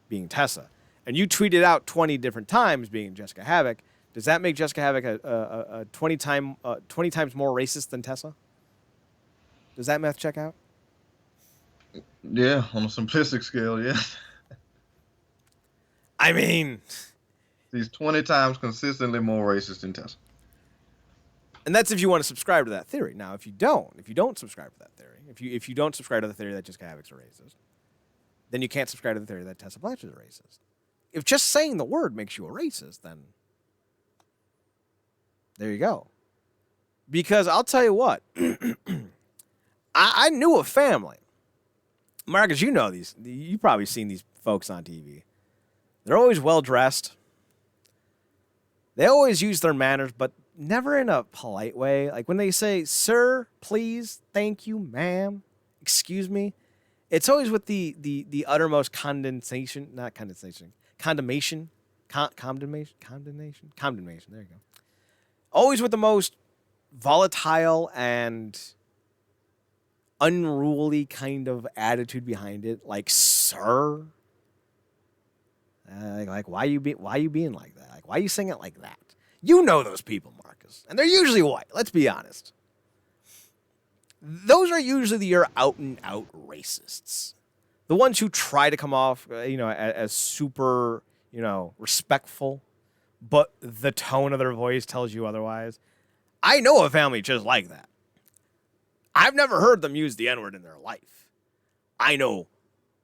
being Tessa, and you tweet it out 20 different times, being Jessica Havoc, does that make Jessica Havoc a 20 times more racist than Tessa? Does that math check out? Yeah, on a simplistic scale, yeah. I mean, He's 20 times consistently more racist than Tessa. and that's if you want to subscribe to that theory. Now, if you don't subscribe to that theory, if you don't subscribe to the theory that Jessica Havoc's a racist, then you can't subscribe to the theory that Tessa Blanchard is a racist. If just saying the word makes you a racist, then there you go. Because I'll tell you what, I knew a family. Marcus, you know these. You've probably seen these folks on TV. They're always well-dressed. They always use their manners, but never in a polite way. Like when they say, sir, please, thank you, ma'am, excuse me. It's always with the uttermost condemnation. There you go. Always with the most volatile and unruly kind of attitude behind it, like sir. Like why you being like that? Like why you sing it like that? You know those people, Marcus, and they're usually white. Let's be honest. Those are usually your out and out racists, the ones who try to come off, as super, respectful, but the tone of their voice tells you otherwise. I know a family just like that. I've never heard them use the N-word in their life. I know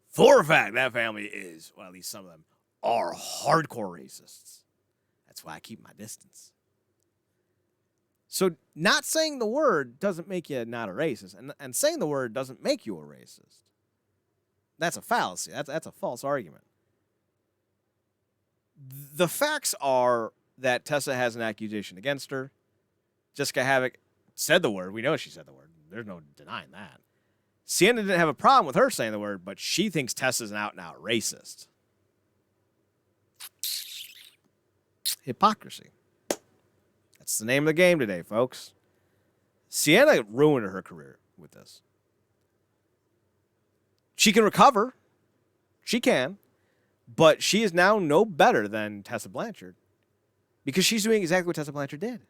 for a fact that family is, well, at least some of them, are hardcore racists. That's why I keep my distance. So not saying the word doesn't make you not a racist, and saying the word doesn't make you a racist. That's a fallacy. That's a false argument. The facts are that Tessa has an accusation against her. Jessica Havoc said the word. We know she said the word. There's no denying that. Sienna didn't have a problem with her saying the word, but she thinks Tessa's an out-and-out racist. Hypocrisy. That's the name of the game today, folks. Sienna ruined her career with this. She can recover. She can. But she is now no better than Tessa Blanchard because she's doing exactly what Tessa Blanchard did.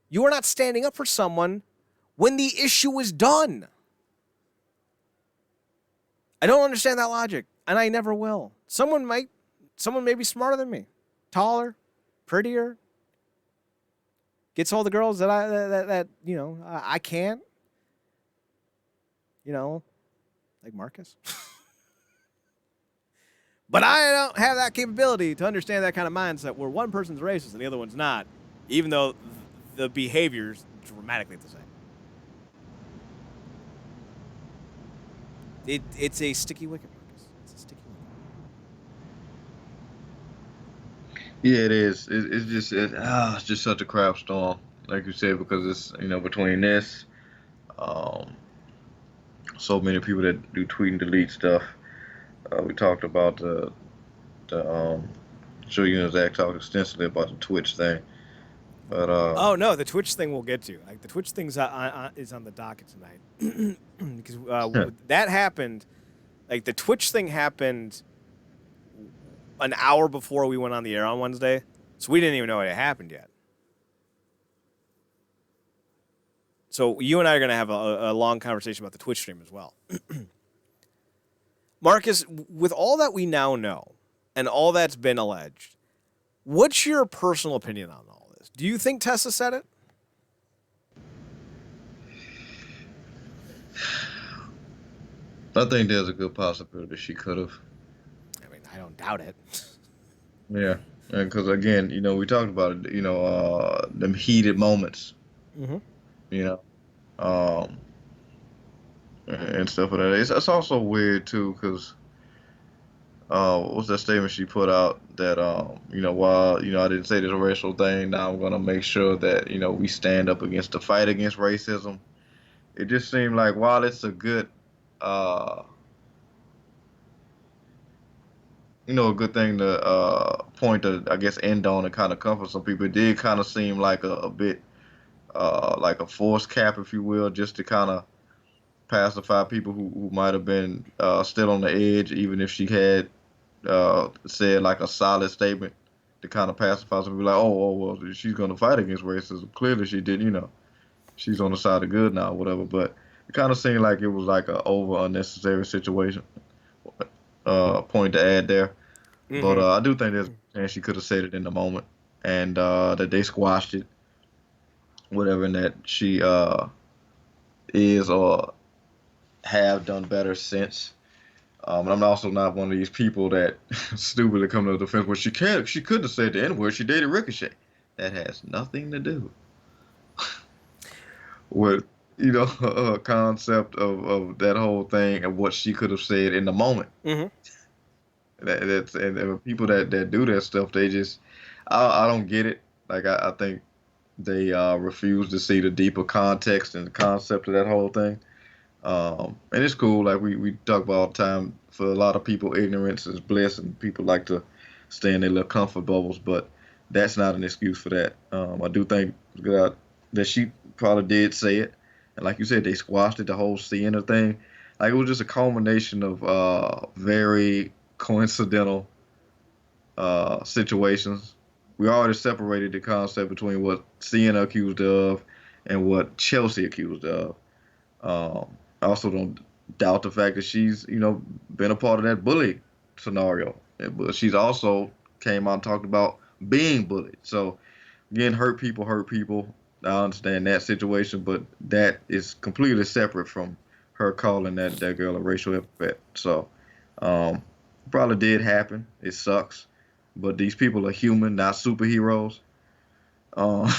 You are not standing up for someone when the issue is done. I don't understand that logic, and I never will. Someone may be smarter than me, taller, prettier, gets all the girls that I can't. Like Marcus. But I don't have that capability to understand that kind of mindset where one person's racist and the other one's not, even though the behavior's dramatically the same. It's a sticky wicket, Marcus. It's a sticky wicket. Yeah, it is. It's just such a crap storm, like you said, because it's between this, so many people that do tweet and delete stuff. We talked about the show you and Zach talked extensively about the Twitch thing, but oh no, the Twitch thing we'll get to. Like the Twitch thing's is on the docket tonight because that happened. Like the Twitch thing happened an hour before we went on the air on Wednesday, so we didn't even know it had happened yet. So you and I are going to have a long conversation about the Twitch stream as well. Marcus, with all that we now know and all that's been alleged, what's your personal opinion on all this? Do you think Tessa said it? I think there's a good possibility she could have. I mean, I don't doubt it. Yeah, and because again, we talked about it. Them heated moments. Mm-hmm. You know, um, and stuff like that. It's also weird too, because what's that statement she put out that while I didn't say this racial thing, now I'm gonna make sure that we stand up against the fight against racism. It just seemed like while it's a good uh a good thing to point to, I guess, end on and kind of comfort some people. It did kind of seem like a bit like a force cap, if you will, just to kind of pacify people who might have been still on the edge, even if she had said like a solid statement to kind of pacify some people, like, oh, well, she's going to fight against racism. Clearly, she did. She's on the side of good now, whatever. But it kind of seemed like it was like a over unnecessary situation. Point to add there. But Mm-hmm. I do think there's a chance she could have said it in the moment, and that they squashed it, whatever, and that she is or have done better since. And I'm also not one of these people that stupidly come to the defense. Well, she could have said the N word. She dated Ricochet. That has nothing to do with a concept of that whole thing and what she could have said in the moment. Mm-hmm. And people that do that stuff, they just I don't get it. Like I think they refuse to see the deeper context and the concept of that whole thing. And it's cool. Like we talk about all the time. For a lot of people, ignorance is bliss, and people like to stay in their little comfort bubbles. But that's not an excuse for that. I do think that she probably did say it, and like you said, they squashed it. The whole Sienna thing, like it was just a culmination of very coincidental situations. We already separated the concept between what Sienna accused of and what Chelsea accused of. I also don't doubt the fact that she's, been a part of that bully scenario. But she's also came out and talked about being bullied. So again, hurt people hurt people. I understand that situation, but that is completely separate from her calling that girl a racial epithet. So um, probably did happen. It sucks, but these people are human, not superheroes. Um,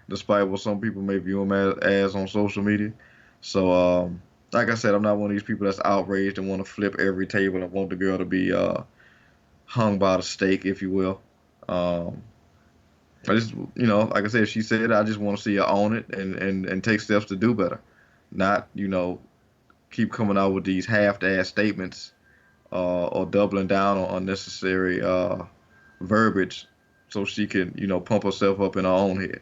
despite what some people may view them as on social media. So, like I said, I'm not one of these people that's outraged and want to flip every table and want the girl to be hung by the stake, if you will. Um, I just, like I said, she said, I just want to see her own it and take steps to do better, not, keep coming out with these half-assed statements or doubling down on unnecessary verbiage so she can, pump herself up in her own head,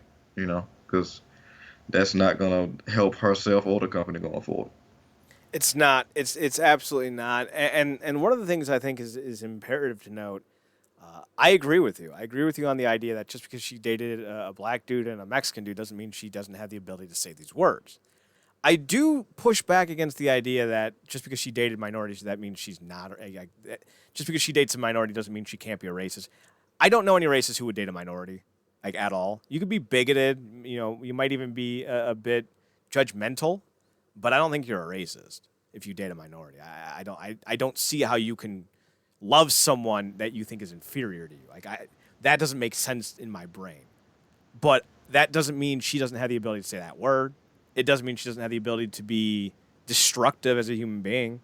because that's not going to help herself or the company going forward. It's not. It's absolutely not. And one of the things I think is imperative to note. I agree with you. I agree with you on the idea that just because she dated a black dude and a Mexican dude doesn't mean she doesn't have the ability to say these words. I do push back against the idea that just because she dated minorities, that means she's not. Just because she dates a minority doesn't mean she can't be a racist. I don't know any racists who would date a minority, like at all. You could be bigoted. You might even be a bit judgmental, but I don't think you're a racist if you date a minority. I don't see how you can love someone that you think is inferior to you. That doesn't make sense in my brain. But that doesn't mean she doesn't have the ability to say that word. It doesn't mean she doesn't have the ability to be destructive as a human being.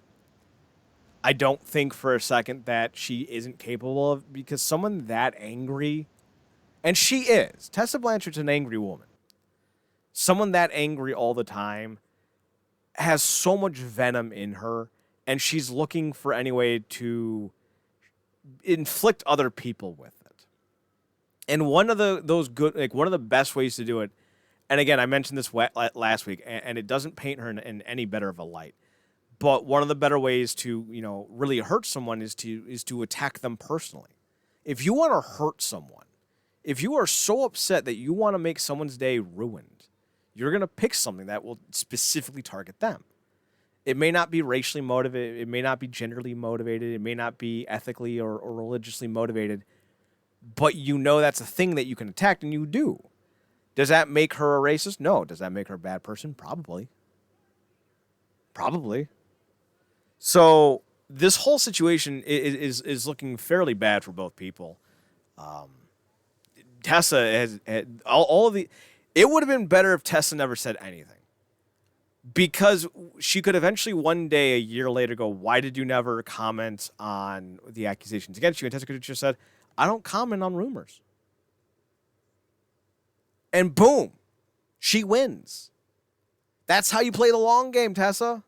I don't think for a second that she isn't capable of, because someone that angry, and she is. Tessa Blanchard's an angry woman. Someone that angry all the time has so much venom in her, and she's looking for any way to inflict other people with it. And one of one of the best ways to do it, and again, I mentioned this last week, and it doesn't paint her in any better of a light. But one of the better ways to really hurt someone is to attack them personally. If you want to hurt someone, if you are so upset that you want to make someone's day ruined, you're gonna pick something that will specifically target them. It may not be racially motivated. It may not be genderly motivated. It may not be ethically or religiously motivated. But that's a thing that you can attack, and you do. Does that make her a racist? No. Does that make her a bad person? Probably. Probably. So this whole situation is looking fairly bad for both people. Tessa has all of the. It would have been better if Tessa never said anything, because she could eventually one day, a year later, go, "Why did you never comment on the accusations against you?" And Tessa could have just said, "I don't comment on rumors." And boom, she wins. That's how you play the long game, Tessa.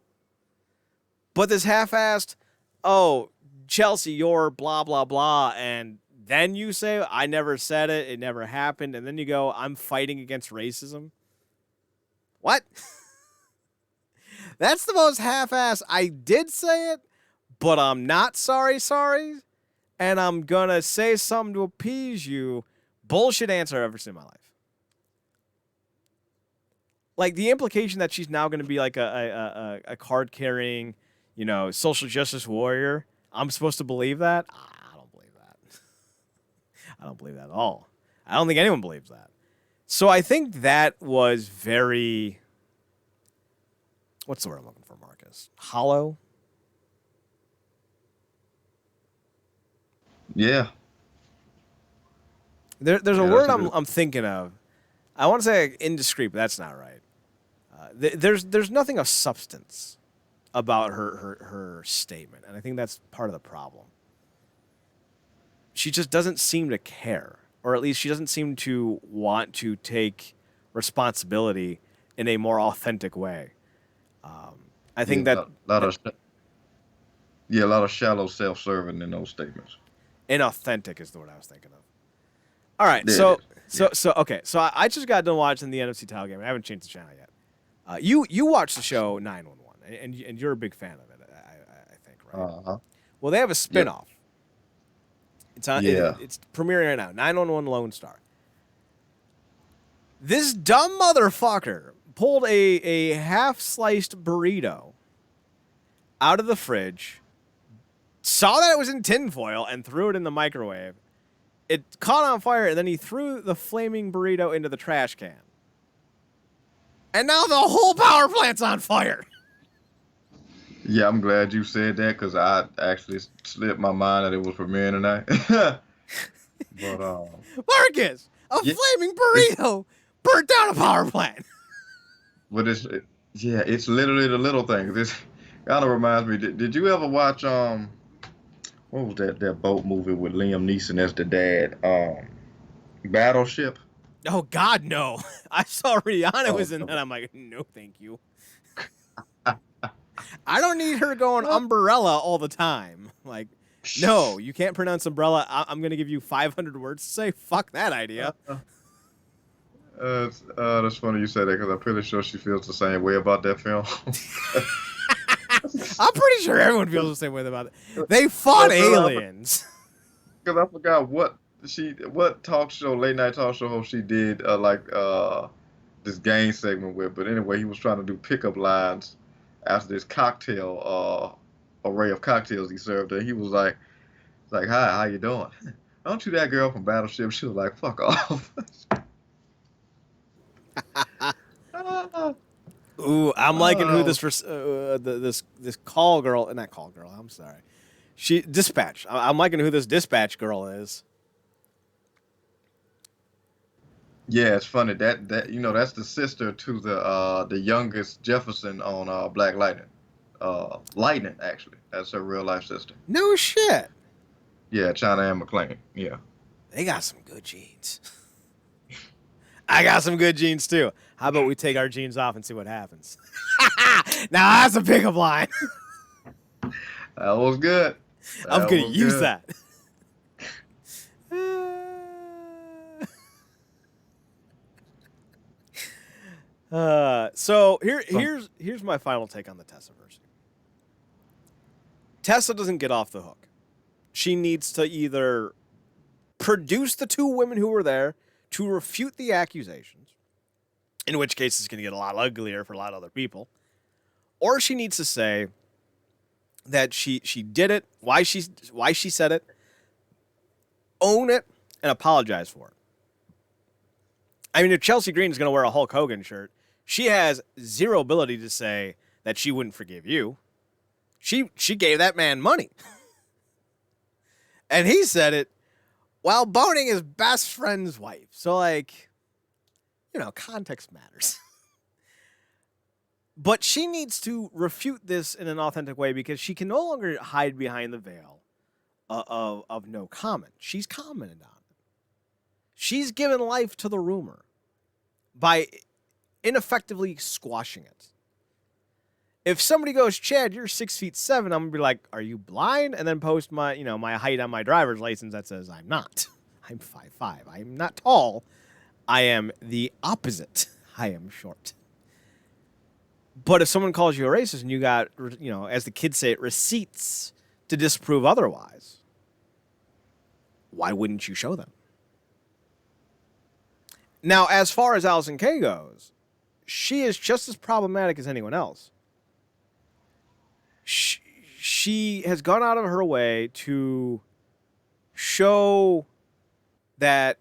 But this half-assed, oh, Chelsea, you're blah, blah, blah, and then you say, I never said it, it never happened, and then you go, I'm fighting against racism. What? That's the most half-assed. I did say it, but I'm not sorry, and I'm going to say something to appease you. Bullshit answer I've ever seen in my life. Like, the implication that she's now going to be like a card-carrying, social justice warrior, I'm supposed to believe that? I don't believe that. I don't believe that at all. I don't think anyone believes that. So I think that was very, what's the word I'm looking for, Marcus? Hollow? Yeah. There's a word I'm thinking of. I want to say indiscreet, but that's not right. There's nothing of substance about her statement, and I think that's part of the problem. She just doesn't seem to care, or at least she doesn't seem to want to take responsibility in a more authentic way. I think a lot of shallow self-serving in those statements. Inauthentic is the word I was thinking of. All right, Yeah, okay, so I just got done watching the NFC title game. I haven't changed the channel yet. You watched the show 911, and you're a big fan of it, I think, right? Uh-huh. Well, they have a spinoff. It's on. Yeah. It's premiering right now. 911 Lone Star. This dumb motherfucker pulled a half-sliced burrito out of the fridge, saw that it was in tinfoil, and threw it in the microwave. It caught on fire, and then he threw the flaming burrito into the trash can. And now the whole power plant's on fire. Yeah, I'm glad you said that, because I actually slipped my mind that it was premiering tonight. But Marcus, flaming burrito burnt down a power plant. But it's literally the little things. This kind of reminds me. Did you ever watch what was that boat movie with Liam Neeson as the dad? Battleship. Oh God, no! I saw Rihanna was in that. I'm like, no, thank you. I don't need her going umbrella all the time. Like, no, you can't pronounce umbrella. I'm gonna give you 500 words to say. Fuck that idea. That's funny you say that, because I'm pretty sure she feels the same way about that film. I'm pretty sure everyone feels the same way about it. They fought aliens. Because I forgot what late night talk show host she did this game segment with. But anyway, he was trying to do pickup lines after this cocktail array of cocktails he served her. He was like, hi, how you doing? Aren't you that girl from Battleship? She was like, fuck off. Ooh, I'm liking who this call girl, not call girl. I'm sorry, dispatch. I'm liking who this dispatch girl is. Yeah, it's funny that that's the sister to the youngest Jefferson on Black Lightning. Lightning, actually, that's her real life sister. No shit. Yeah, China Ann McClain. Yeah, they got some good genes. I got some good genes too. How about we take our jeans off and see what happens? Now that's a pickup line. That was good. I'm gonna use that. So here's my final take on the Tessa-versy. Tessa doesn't get off the hook. She needs to either produce the two women who were there to refute the accusations, in which case it's going to get a lot uglier for a lot of other people, or she needs to say that she did it, why she said it, own it, and apologize for it. I mean, if Chelsea Green is going to wear a Hulk Hogan shirt, she has zero ability to say that she wouldn't forgive you. She gave that man money. And he said it while boning his best friend's wife. So, like, context matters. But she needs to refute this in an authentic way because she can no longer hide behind the veil of no comment. She's commented on it. She's given life to the rumor by ineffectively squashing it. If somebody goes, Chad, you're 6'7", I'm gonna be like, are you blind? And then post my, my height on my driver's license that says I'm not. I'm 5'5". I'm not tall. I am the opposite. I am short. But if someone calls you a racist and you got, as the kids say, receipts to disprove otherwise, why wouldn't you show them? Now, as far as Allysin Kay goes, she is just as problematic as anyone else. She has gone out of her way to show that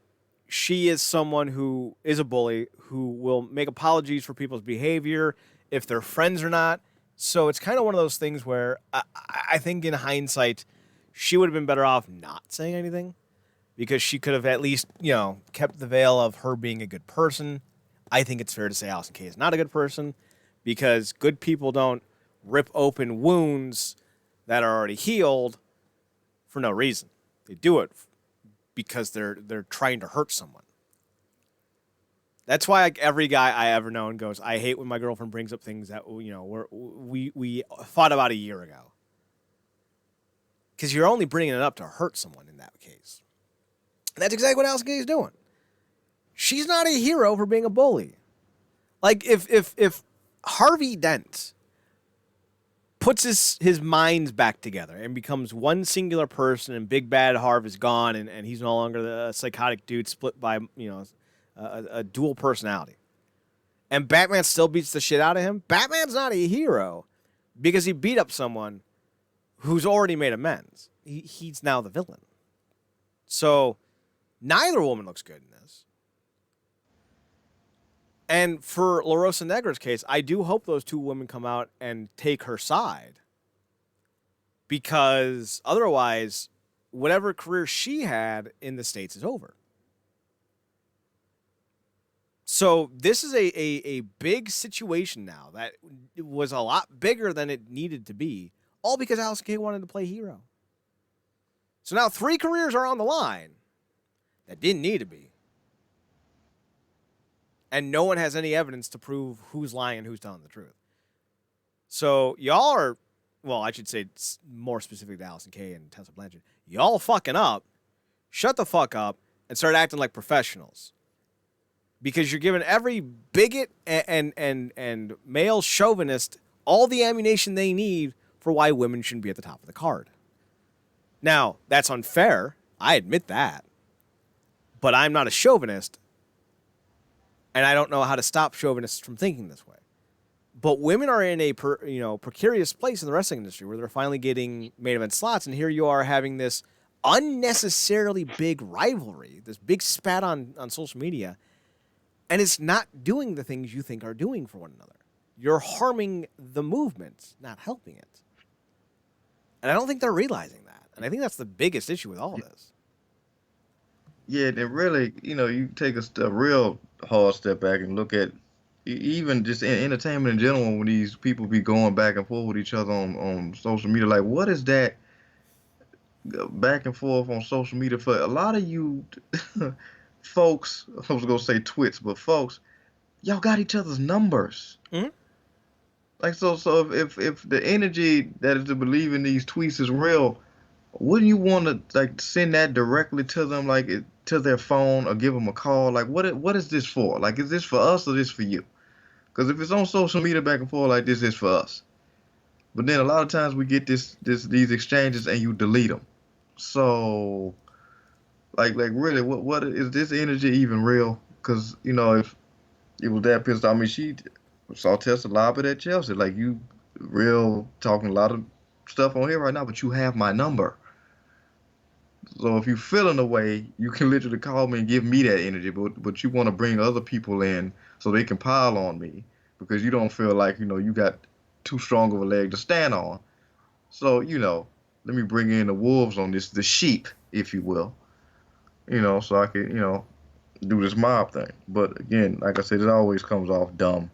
she is someone who is a bully, who will make apologies for people's behavior, if they're friends or not. So it's kind of one of those things where I think in hindsight, she would have been better off not saying anything because she could have at least, kept the veil of her being a good person. I think it's fair to say Allysin Kay is not a good person because good people don't rip open wounds that are already healed for no reason. They do it because they're trying to hurt someone. That's why every guy I ever known goes, I hate when my girlfriend brings up things that we thought about a year ago. Because you're only bringing it up to hurt someone in that case. And that's exactly what Allysin Kay is doing. She's not a hero for being a bully. Like if Harvey Dent puts his minds back together and becomes one singular person and Big Bad Harv is gone and he's no longer the psychotic dude split by, a dual personality. And Batman still beats the shit out of him. Batman's not a hero because he beat up someone who's already made amends. He's now the villain. So neither woman looks good in this. And for La Rosa Negra's case, I do hope those two women come out and take her side. Because otherwise, whatever career she had in the States is over. So this is a big situation now that was a lot bigger than it needed to be, all because Allysin Kay wanted to play hero. So now 3 careers are on the line that didn't need to be. And no one has any evidence to prove who's lying and who's telling the truth. So y'all are, well, I should say more specifically to Allysin Kay and Tessa Blanchard, y'all fucking up, shut the fuck up, and start acting like professionals. Because you're giving every bigot and male chauvinist all the ammunition they need for why women shouldn't be at the top of the card. Now, that's unfair. I admit that. But I'm not a chauvinist, and I don't know how to stop chauvinists from thinking this way. But women are in a precarious place in the wrestling industry where they're finally getting main event slots, and here you are having this unnecessarily big rivalry, this big spat on social media, and it's not doing the things you think are doing for one another. You're harming the movement, not helping it. And I don't think they're realizing that. And I think that's the biggest issue with all of this. Yeah, and really, you take a real hard step back and look at even just in entertainment in general when these people be going back and forth with each other on social media. Like, what is that back and forth on social media for? A lot of you folks, I was going to say twits, but folks, y'all got each other's numbers. Mm-hmm. Like, so if the energy that is to believe in these tweets is real, wouldn't you want to like send that directly to them, like to their phone, or give them a call? Like, what is this for? Like, is this for us or this for you? Because if it's on social media back and forth like this, is for us. But then a lot of times we get these exchanges and you delete them. So, like really, what is this energy even real? Because if it was that pissed off, I mean, she saw Tessa lob it at Chelsea. Like, you real talking a lot of stuff on here right now, but you have my number. So if you feel in a way, you can literally call me and give me that energy, but you want to bring other people in so they can pile on me because you don't feel like, you got too strong of a leg to stand on. So, let me bring in the wolves on this, the sheep, if you will, so I can, do this mob thing. But again, like I said, it always comes off dumb.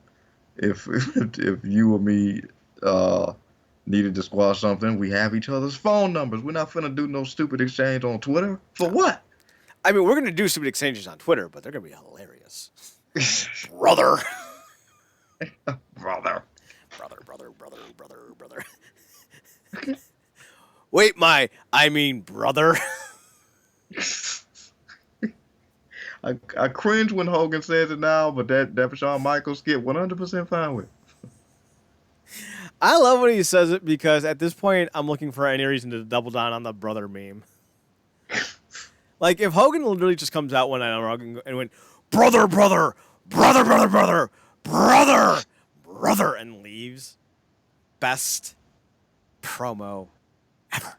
If if you or me needed to squash something, we have each other's phone numbers. We're not finna do no stupid exchange on Twitter. For what? I mean, we're gonna do stupid exchanges on Twitter, but they're gonna be hilarious, brother. Brother. brother. Wait, I mean brother. I cringe when Hogan says it now, but that Shawn Michaels skit 100% fine with. I love when he says it because at this point I'm looking for any reason to double down on the brother meme. Like if Hogan literally just comes out one night on Raw and went brother and leaves, best promo ever.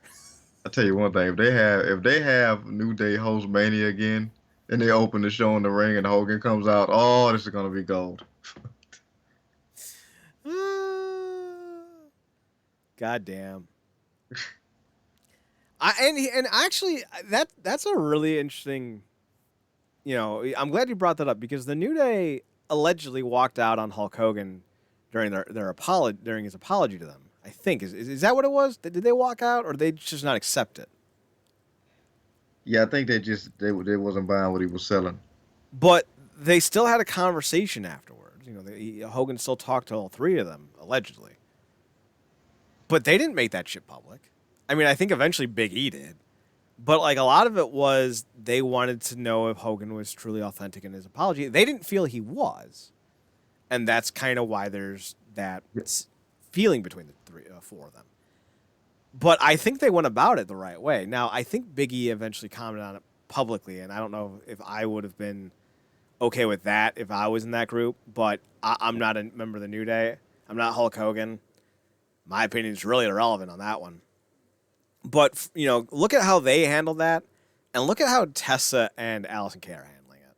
I tell you one thing: if they have New Day host Mania again, and they open the show in the ring, and Hogan comes out, oh, this is gonna be gold. God damn. And actually that's a really interesting. I'm glad you brought that up because the New Day allegedly walked out on Hulk Hogan during their apology during his apology to them. I think is that what it was? Did they walk out or did they just not accept it? Yeah, I think they wasn't buying what he was selling. But they still had a conversation afterwards. Hogan still talked to all three of them allegedly. But they didn't make that shit public. I mean, I think eventually Big E did. But like a lot of it was they wanted to know if Hogan was truly authentic in his apology. They didn't feel he was. And that's kind of why there's that feeling between the four of them. But I think they went about it the right way. Now, I think Big E eventually commented on it publicly, and I don't know if I would have been okay with that if I was in that group, but I'm not a member of the New Day. I'm not Hulk Hogan. My opinion is really irrelevant on that one. But, look at how they handled that, and look at how Tessa and Allysin Kay are handling it.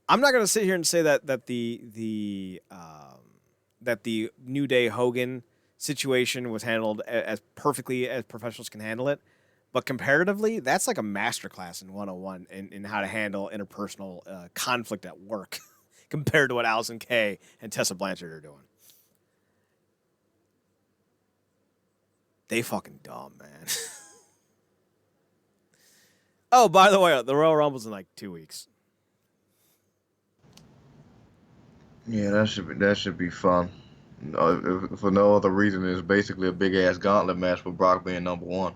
I'm not going to sit here and say that the New Day Hogan situation was handled as perfectly as professionals can handle it, but comparatively, that's like a masterclass in 101 in how to handle interpersonal conflict at work compared to what Allysin Kay and Tessa Blanchard are doing. They fucking dumb, man. Oh, by the way, the Royal Rumble's in like 2 weeks. Yeah, that should be fun. If for no other reason, it's basically a big ass gauntlet match with Brock being number one.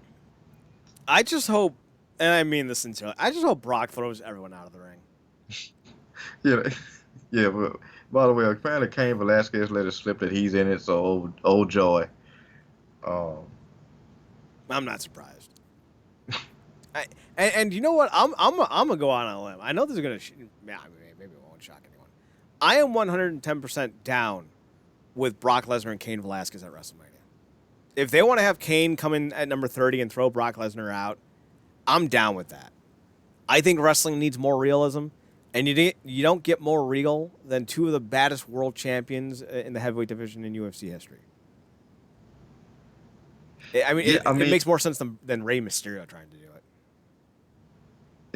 I just hope, and I mean this sincerely, I just hope Brock throws everyone out of the ring. Yeah. But by the way, apparently Cain Velasquez let it slip that he's in it, so old joy. I'm not surprised. And you know what? I'm gonna go out on a limb. I know this is gonna. Maybe it won't shock anyone. I am 110% down with Brock Lesnar and Cain Velasquez at WrestleMania. If they want to have Cain come in at number 30 and throw Brock Lesnar out, I'm down with that. I think wrestling needs more realism, and you don't get more real than two of the baddest world champions in the heavyweight division in UFC history. It makes more sense than Rey Mysterio trying to do it.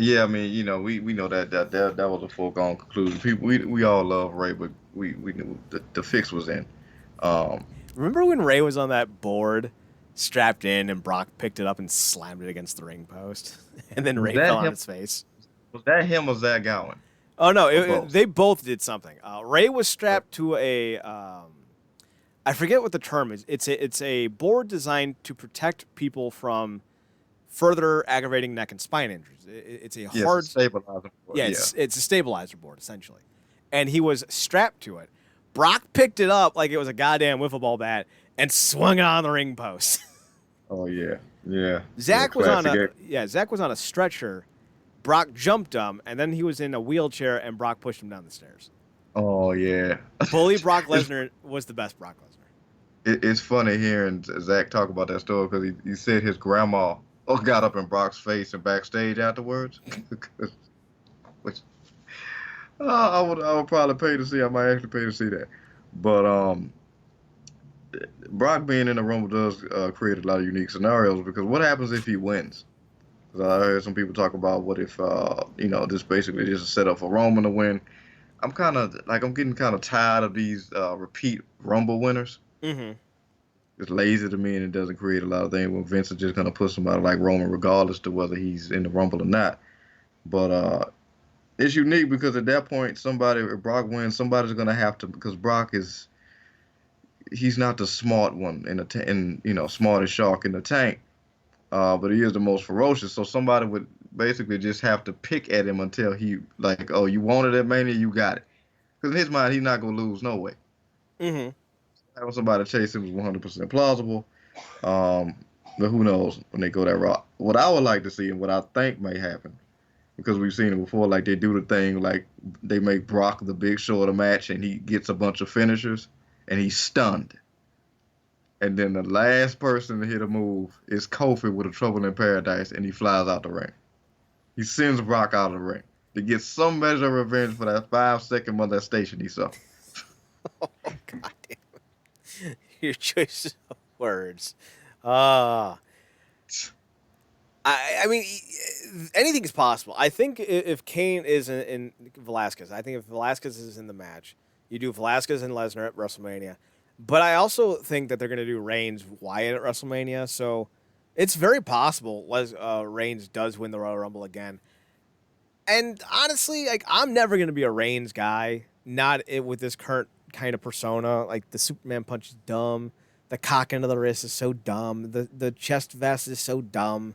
Yeah, I mean, we know that was a foregone conclusion. We all love Rey, but we knew the fix was in. Remember when Rey was on that board, strapped in, and Brock picked it up and slammed it against the ring post, and then Rey fell on his face? Was that him or Zach Gowen? Oh no, they both did something. Rey was strapped to a. I forget what the term is. It's a board designed to protect people from further aggravating neck and spine injuries. It's a hard stabilizer board. Yeah, it's a stabilizer board essentially, and he was strapped to it. Brock picked it up like it was a goddamn wiffle ball bat and swung it on the ring post. Oh yeah. Zach was on a stretcher. Brock jumped him, and then he was in a wheelchair, and Brock pushed him down the stairs. Oh yeah. Bully Brock Lesnar was the best Brock Lesnar. It's funny hearing Zach talk about that story because he said his grandma got up in Brock's face and backstage afterwards. Which I would probably pay to see. I might actually pay to see that. But Brock being in the Rumble does create a lot of unique scenarios because what happens if he wins? 'Cause I heard some people talk about what if this basically just a setup for Roman to win. I'm getting kind of tired of these repeat Rumble winners. Mm-hmm. It's lazy to me and it doesn't create a lot of things when Vince is just gonna put somebody like Roman regardless to whether he's in the Rumble or not. But it's unique because at that point, if Brock wins, somebody's gonna have to because Brock he's not the smart one smartest shark in the tank, but he is the most ferocious. So somebody would basically just have to pick at him until he like, oh, you wanted that Mania, you got it. Because in his mind, he's not gonna lose no way. Mm-hmm. Having somebody chase him is 100% plausible. But who knows when they go that route? What I would like to see and what I think may happen, because we've seen it before, like they do the thing like they make Brock the big show of the match and he gets a bunch of finishers and he's stunned. And then the last person to hit a move is Kofi with a Trouble in Paradise and he flies out the ring. He sends Brock out of the ring to get some measure of revenge for that 5-second molestation he saw. Oh, God damn. Your choice of words. I mean, anything is possible. I think if Kane is in Velasquez, I think if Velasquez is in the match, you do Velasquez and Lesnar at WrestleMania. But I also think that they're going to do Reigns Wyatt at WrestleMania. So it's very possible Reigns does win the Royal Rumble again. And honestly, like I'm never going to be a Reigns guy, not with this current kind of persona. Like the Superman punch is dumb. The cock into the wrist is so dumb. The chest vest is so dumb.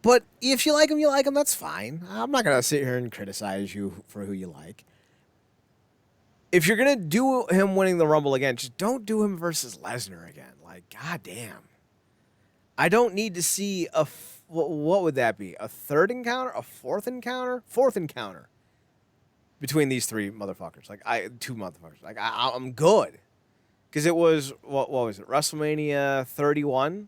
But if you like him, you like him. That's fine. I'm not going to sit here and criticize you for who you like. If you're going to do him winning the Rumble again, just don't do him versus Lesnar again. Like, goddamn. I don't need to see what would that be? A third encounter? A fourth encounter? Fourth encounter between these three motherfuckers. Like, two motherfuckers. Like, I'm good. Because it was, what was it? WrestleMania 31?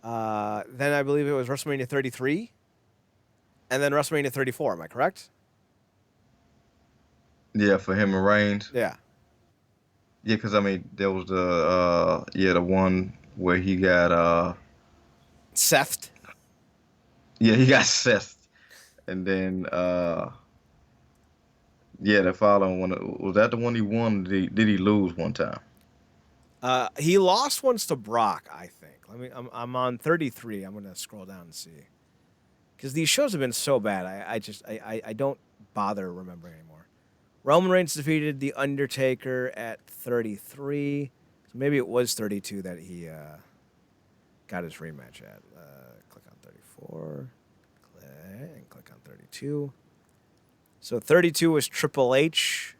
Then I believe it was WrestleMania 33. And then WrestleMania 34. Am I correct? Yeah, for him and Reigns. Yeah. Yeah, because I mean, there was the one where he got Seth. Yeah, he got Seth, and then the following one was that the one he won? Did he lose one time? He lost once to Brock, I think. I'm on 33. I'm gonna scroll down and see, because these shows have been so bad. I don't bother remembering anymore. Roman Reigns defeated The Undertaker at 33. So maybe it was 32 that he got his rematch at. Click on 34. Click on 32. So 32 was Triple H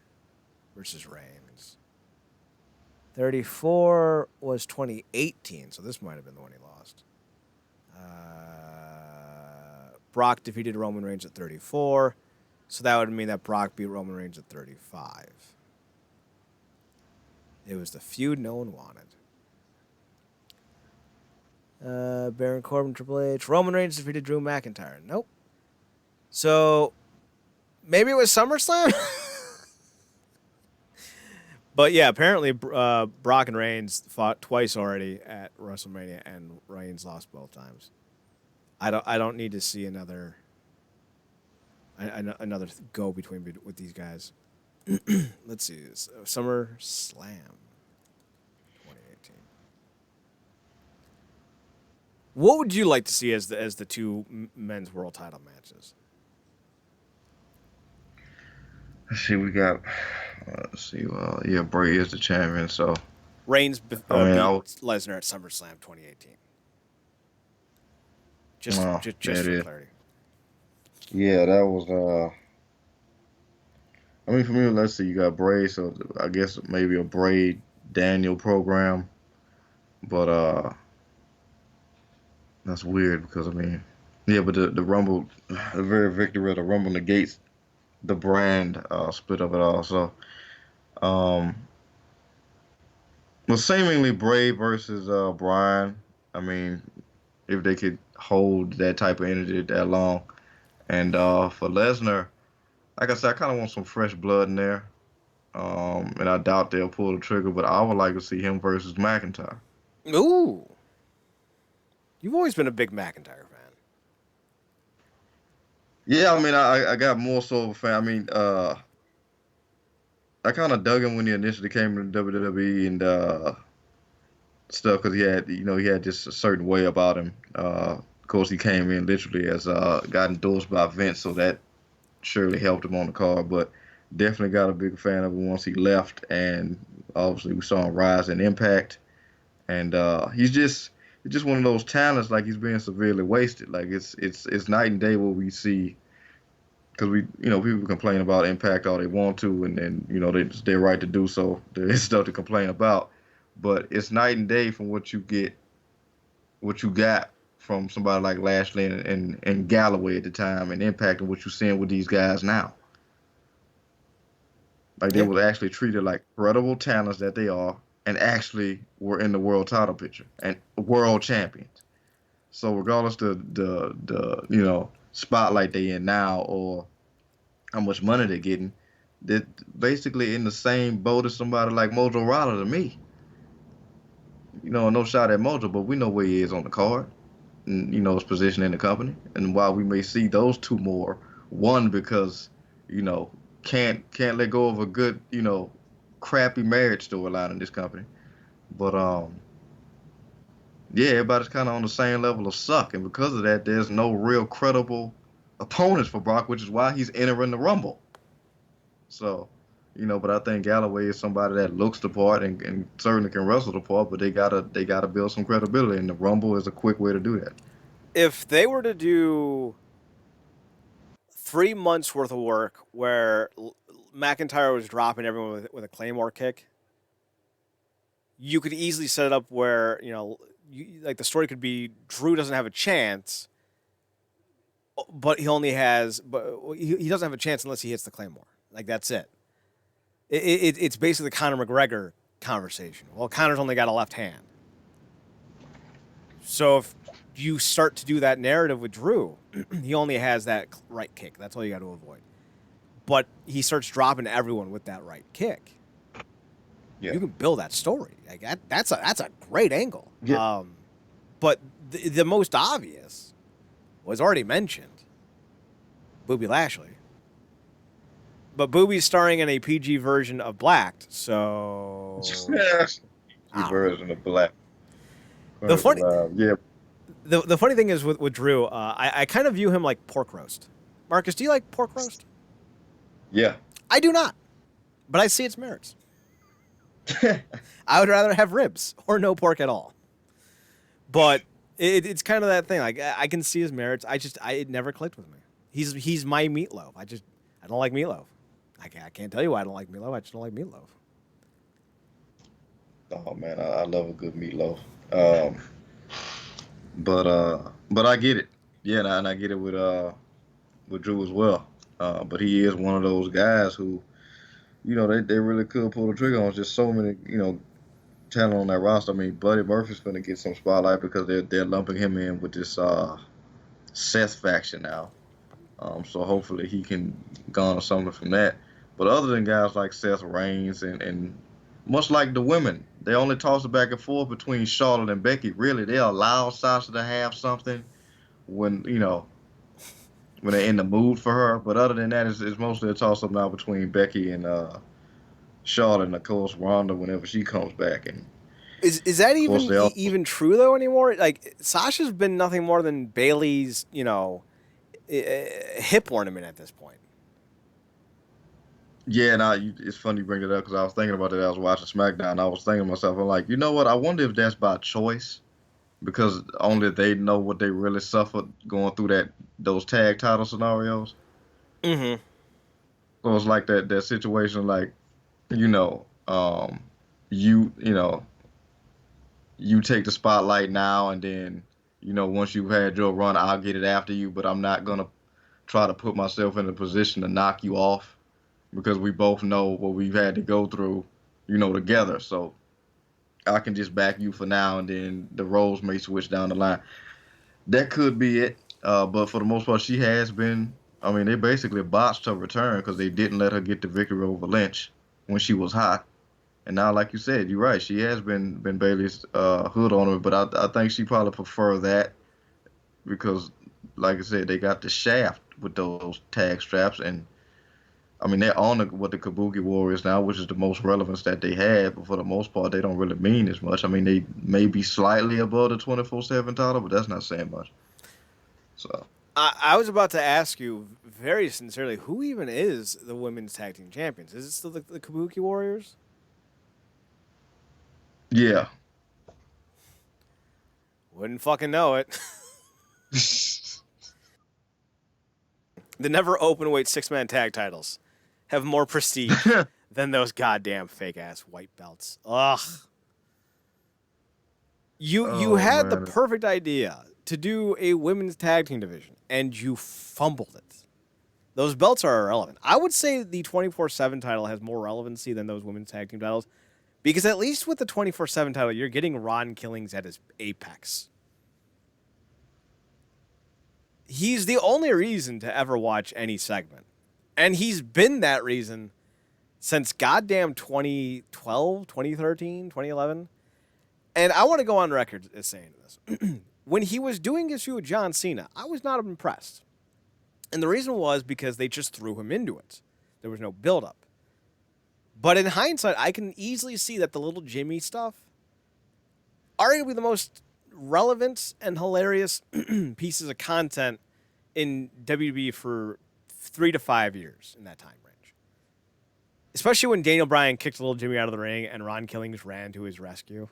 versus Reigns. 34 was 2018. So this might have been the one he lost. Brock defeated Roman Reigns at 34. So that would mean that Brock beat Roman Reigns at 35. It was the feud no one wanted. Baron Corbin, Triple H. Roman Reigns defeated Drew McIntyre. Nope. So maybe it was SummerSlam? But yeah, apparently Brock and Reigns fought twice already at WrestleMania, and Reigns lost both times. I don't need to see another go with these guys. Let's see. SummerSlam 2018. What would you like to see as the two men's world title matches? Let's see. We got. Bray is the champion. So Reigns beat Lesnar at SummerSlam 2018. Just for clarity. Yeah, that was I mean, for me, let's see. You got Bray, so I guess maybe a Bray Daniel program, but that's weird because I mean, yeah, but the Rumble, the very victory of the Rumble negates the brand split of it all. So, well, seemingly Bray versus Bryan. I mean, if they could hold that type of energy that long. And for Lesnar, like I said, I kind of want some fresh blood in there. and I doubt they'll pull the trigger. But I would like to see him versus McIntyre. Ooh. You've always been a big McIntyre fan. Yeah, I mean, I got more so of a fan. I mean, I kind of dug him when he initially came into WWE and stuff because he had just a certain way about him. Of course, he came in literally as got endorsed by Vince, so that surely helped him on the card. But definitely got a big fan of him once he left, and obviously we saw him rise in Impact. And he's just one of those talents. Like he's being severely wasted. Like it's night and day what we see. Because people complain about Impact all they want to, and then it's their right to do so. There is stuff to complain about, but it's night and day from what you got from somebody like Lashley and Galloway at the time, and Impact and what you're seeing with these guys now. Like they were actually treated like credible talents that they are, and actually were in the world title picture and world champions. So regardless the spotlight they in now or how much money they're getting, they're basically in the same boat as somebody like Mojo Rawley to me. No shot at Mojo, but we know where he is on the card and his position in the company. And while we may see those two more, one because can't let go of a good crappy marriage storyline in this company, but yeah, everybody's kind of on the same level of suck, and because of that, there's no real credible opponents for Brock, which is why he's entering the Rumble. So, but I think Galloway is somebody that looks the part and certainly can wrestle the part, but they gotta build some credibility, and the Rumble is a quick way to do that. If they were to do 3 months worth of work where McIntyre was dropping everyone with a Claymore kick, you could easily set it up where like the story could be Drew doesn't have a chance, but he doesn't have a chance unless he hits the Claymore. Like that's it. It's basically the Conor McGregor conversation. Well, Conor's only got a left hand, so if you start to do that narrative with Drew, he only has that right kick. That's all you got to avoid. But he starts dropping everyone with that right kick. Yeah. You can build that story. Like that's a great angle. Yeah. But the most obvious was already mentioned, Booby Lashley. But Booby's starring in a PG version of Blacked, so version of Black. The funny thing is with Drew, I kind of view him like pork roast. Marcus, do you like pork roast? Yeah. I do not, but I see its merits. I would rather have ribs or no pork at all. But it's kind of that thing. Like I can see his merits. It never clicked with me. He's my meatloaf. I don't like meatloaf. I can't tell you why I don't like meatloaf. I just don't like meatloaf. Oh man, I love a good meatloaf. But I get it. Yeah, and I get it with Drew as well. But he is one of those guys who, they really could pull the trigger on. Just so many, talent on that roster. I mean, Buddy Murphy's going to get some spotlight because they're lumping him in with this Seth faction now. So hopefully he can garner something from that. But other than guys like Seth Reigns and much like the women, they only toss it back and forth between Charlotte and Becky. Really, they allow Sasha to have something when they're in the mood for her. But other than that, it's mostly a toss-up now between Becky and Charlotte, and of course Ronda whenever she comes back. And is that even true though anymore? Like Sasha's been nothing more than Bayley's hip ornament at this point. Yeah, it's funny you bring it up because I was thinking about it. I was watching SmackDown. And I was thinking to myself, I'm like, you know what? I wonder if that's by choice, because only they know what they really suffered going through those tag title scenarios. Mm-hmm. So it's like that situation, like, you take the spotlight now, and then, once you've had your run, I'll get it after you, but I'm not going to try to put myself in a position to knock you off because we both know what we've had to go through, together. So I can just back you for now, and then the roles may switch down the line. That could be it. But for the most part, she has been, they basically botched her return because they didn't let her get the victory over Lynch. when she was hot. And now, like you said, you're right. She has been Bailey's hood on her, but I think she probably prefer that because, like I said, they got the shaft with those tag straps, and I mean they're on what the Kabuki Warriors now, which is the most relevance that they have. But for the most part, they don't really mean as much. I mean, they may be slightly above the 24/7 title, but that's not saying much. So I was about to ask you very sincerely, who even is the women's tag team champions? Is it still the Kabuki Warriors? yeah. Wouldn't fucking know it. The never open weight 6-man tag titles have more prestige than those goddamn fake ass white belts. Ugh. You Oh had the man. perfect idea to do a women's tag team division, and you fumbled it. Those belts are irrelevant. I would say the 24/7 title has more relevancy than those women's tag team titles, because at least with the 24/7 title, you're getting Ron Killings at his apex. He's the only reason to ever watch any segment. And he's been that reason since goddamn 2012, 2013, 2011. And I want to go on record as saying this. When he was doing his feud with John Cena, I was not impressed. And the reason was because they just threw him into it. There was no build-up. But in hindsight, I can easily see that the little Jimmy stuff, arguably the most relevant and hilarious pieces of content in WWE for 3 to 5 years in that time range. Especially when Daniel Bryan kicked little Jimmy out of the ring and Ron Killings ran to his rescue.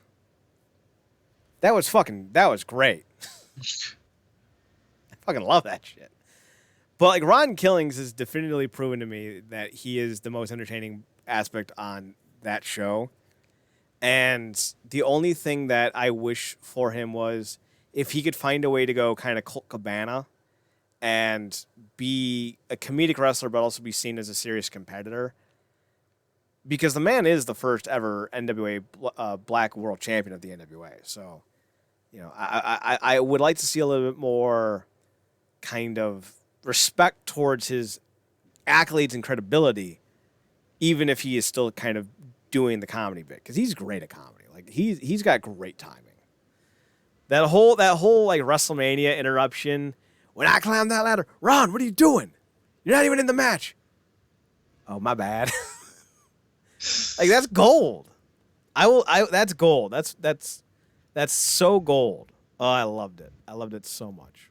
That was great. I fucking love that shit. But like Ron Killings has definitively proven to me that he is the most entertaining aspect on that show. And the only thing that I wish for him was if he could find a way to go kind of Colt Cabana and be a comedic wrestler, but also be seen as a serious competitor. Because the man is the first ever NWA Black World Champion of the NWA. So, you know, I would like to see a little bit more kind of respect towards his accolades and credibility, even if he is still kind of doing the comedy bit, because he's great at comedy. Like he's got great timing. That whole like WrestleMania interruption. When I climbed that ladder, Ron, what are you doing? You're not even in the match. Oh, my bad. Like that's gold. That's gold. That's so gold. Oh, I loved it. I loved it so much.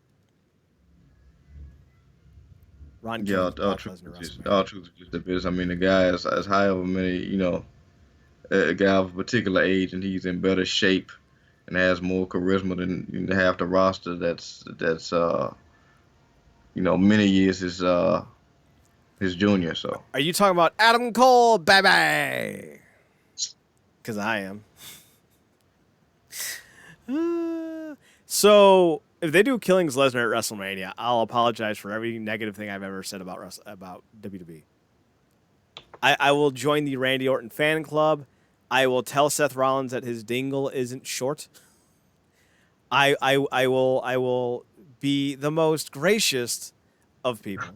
Ron Yeah, Killings, all Brock truth Lesnar, is just WrestleMania. all truth is just the business. I mean, the guy is however many, a guy of a particular age, and he's in better shape and has more charisma than half the roster. That's many years his junior. So Are you talking about Adam Cole, baby? Because I am. So if they do Killings Lesnar at WrestleMania, I'll apologize for every negative thing I've ever said about WWE. I will join the Randy Orton fan club. I will tell Seth Rollins that his dingle isn't short. I will be the most gracious of people.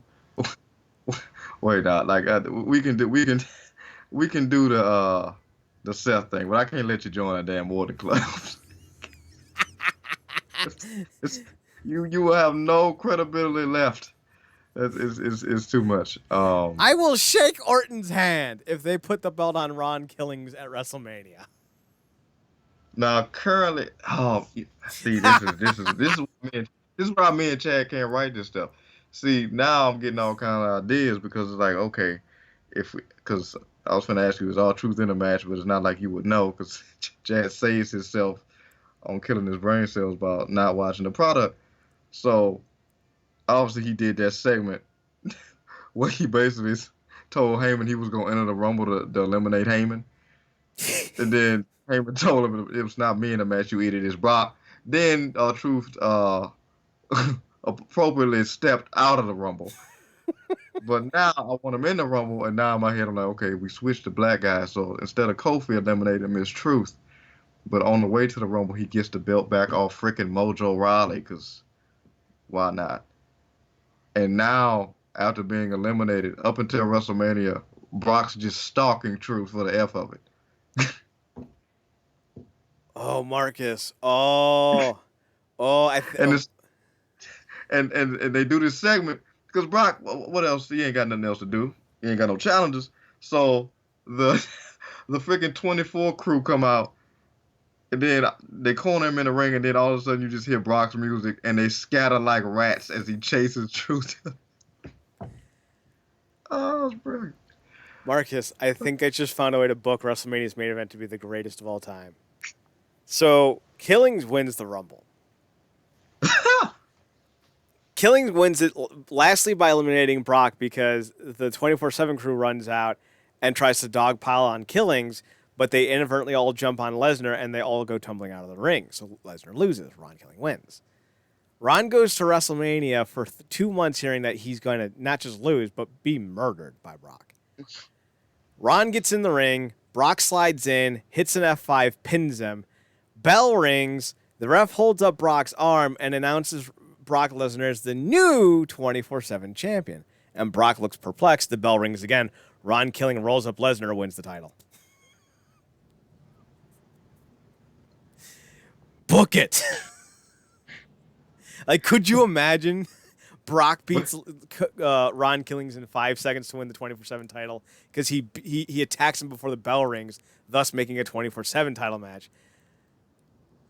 wait, like we can do the Seth thing, but I can't let you join a damn water club. You will have no credibility left. It's too much. I will shake Orton's hand if they put the belt on Ron Killings at WrestleMania. Now currently, see, this is why me and Chad can't write this stuff. See, now I'm getting all kind of ideas because it's like, okay, because I was going to ask you, is all truth in the match, but it's not like you would know because Chad saves himself on killing his brain cells by not watching the product. So obviously he did that segment where he basically told Heyman he was going to enter the Rumble to eliminate Heyman. And then Heyman told him it was not me in the match, you idiot, it's Brock. Then Truth appropriately stepped out of the Rumble. But now I want him in the Rumble, and now in my head I'm like, okay, we switched to black guy. So instead of Kofi eliminating him, it's Truth. But on the way to the Rumble, he gets the belt back off freaking Mojo Rawley, because why not? And now, after being eliminated, up until WrestleMania, Brock's just stalking Truth for the F of it. Oh, Marcus. Oh, oh, And it's and they do this segment because Brock, what else? He ain't got nothing else to do. He ain't got no challenges. So the the freaking 24 crew come out, and then they corner him in the ring, and then all of a sudden you just hear Brock's music, and they scatter like rats as he chases Truth. Oh, it's brilliant. Marcus, I think I just found a way to book WrestleMania's main event to be the greatest of all time. So, Killings wins the Rumble. Killings wins it lastly by eliminating Brock because the 24/7 crew runs out and tries to dogpile on Killings, but they inadvertently all jump on Lesnar and they all go tumbling out of the ring. So Lesnar loses. Ron Killing wins. Ron goes to WrestleMania for 2 months hearing that he's going to not just lose, but be murdered by Brock. Ron gets in the ring. Brock slides in, hits an F5, pins him. Bell rings. The ref holds up Brock's arm and announces Brock Lesnar as the new 24/7 champion. And Brock looks perplexed. The bell rings again. Ron Killing rolls up Lesnar and wins the title. Book it. Like, could you imagine Brock beats Ron Killings in 5 seconds to win the 24/7 title because he attacks him before the bell rings, thus making a 24/7 title match.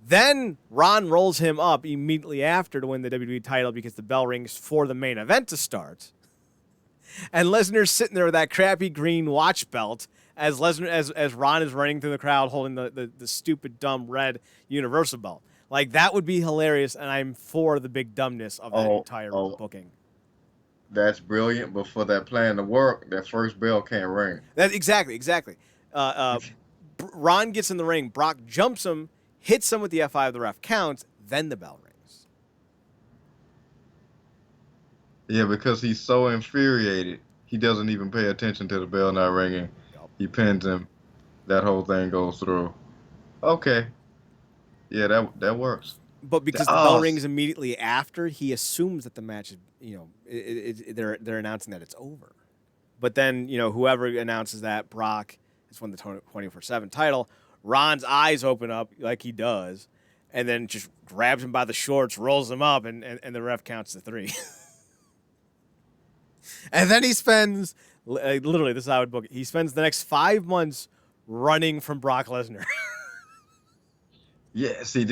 Then Ron rolls him up immediately after to win the WWE title because the bell rings for the main event to start. And Lesnar's sitting there with that crappy green watch belt as Ron is running through the crowd holding the stupid, dumb red Universal belt. Like, that would be hilarious, and I'm for the big dumbness of that entire booking. That's brilliant, but for that plan to work, that first bell can't ring. Exactly. Ron gets in the ring. Brock jumps him, hits him with the F5, the ref counts, then the bell rings. Yeah, because he's so infuriated, he doesn't even pay attention to the bell not ringing. Yep. He pins him. That whole thing goes through. Okay. Yeah, that works. But because the bell rings immediately after, he assumes that the match is, they're announcing that it's over. But then, whoever announces that Brock has won the 24/7 title, Ron's eyes open up like he does, and then just grabs him by the shorts, rolls him up, and the ref counts to 3. And then he spends, literally, this is how I would book it, he spends the next 5 months running from Brock Lesnar. Yeah, see,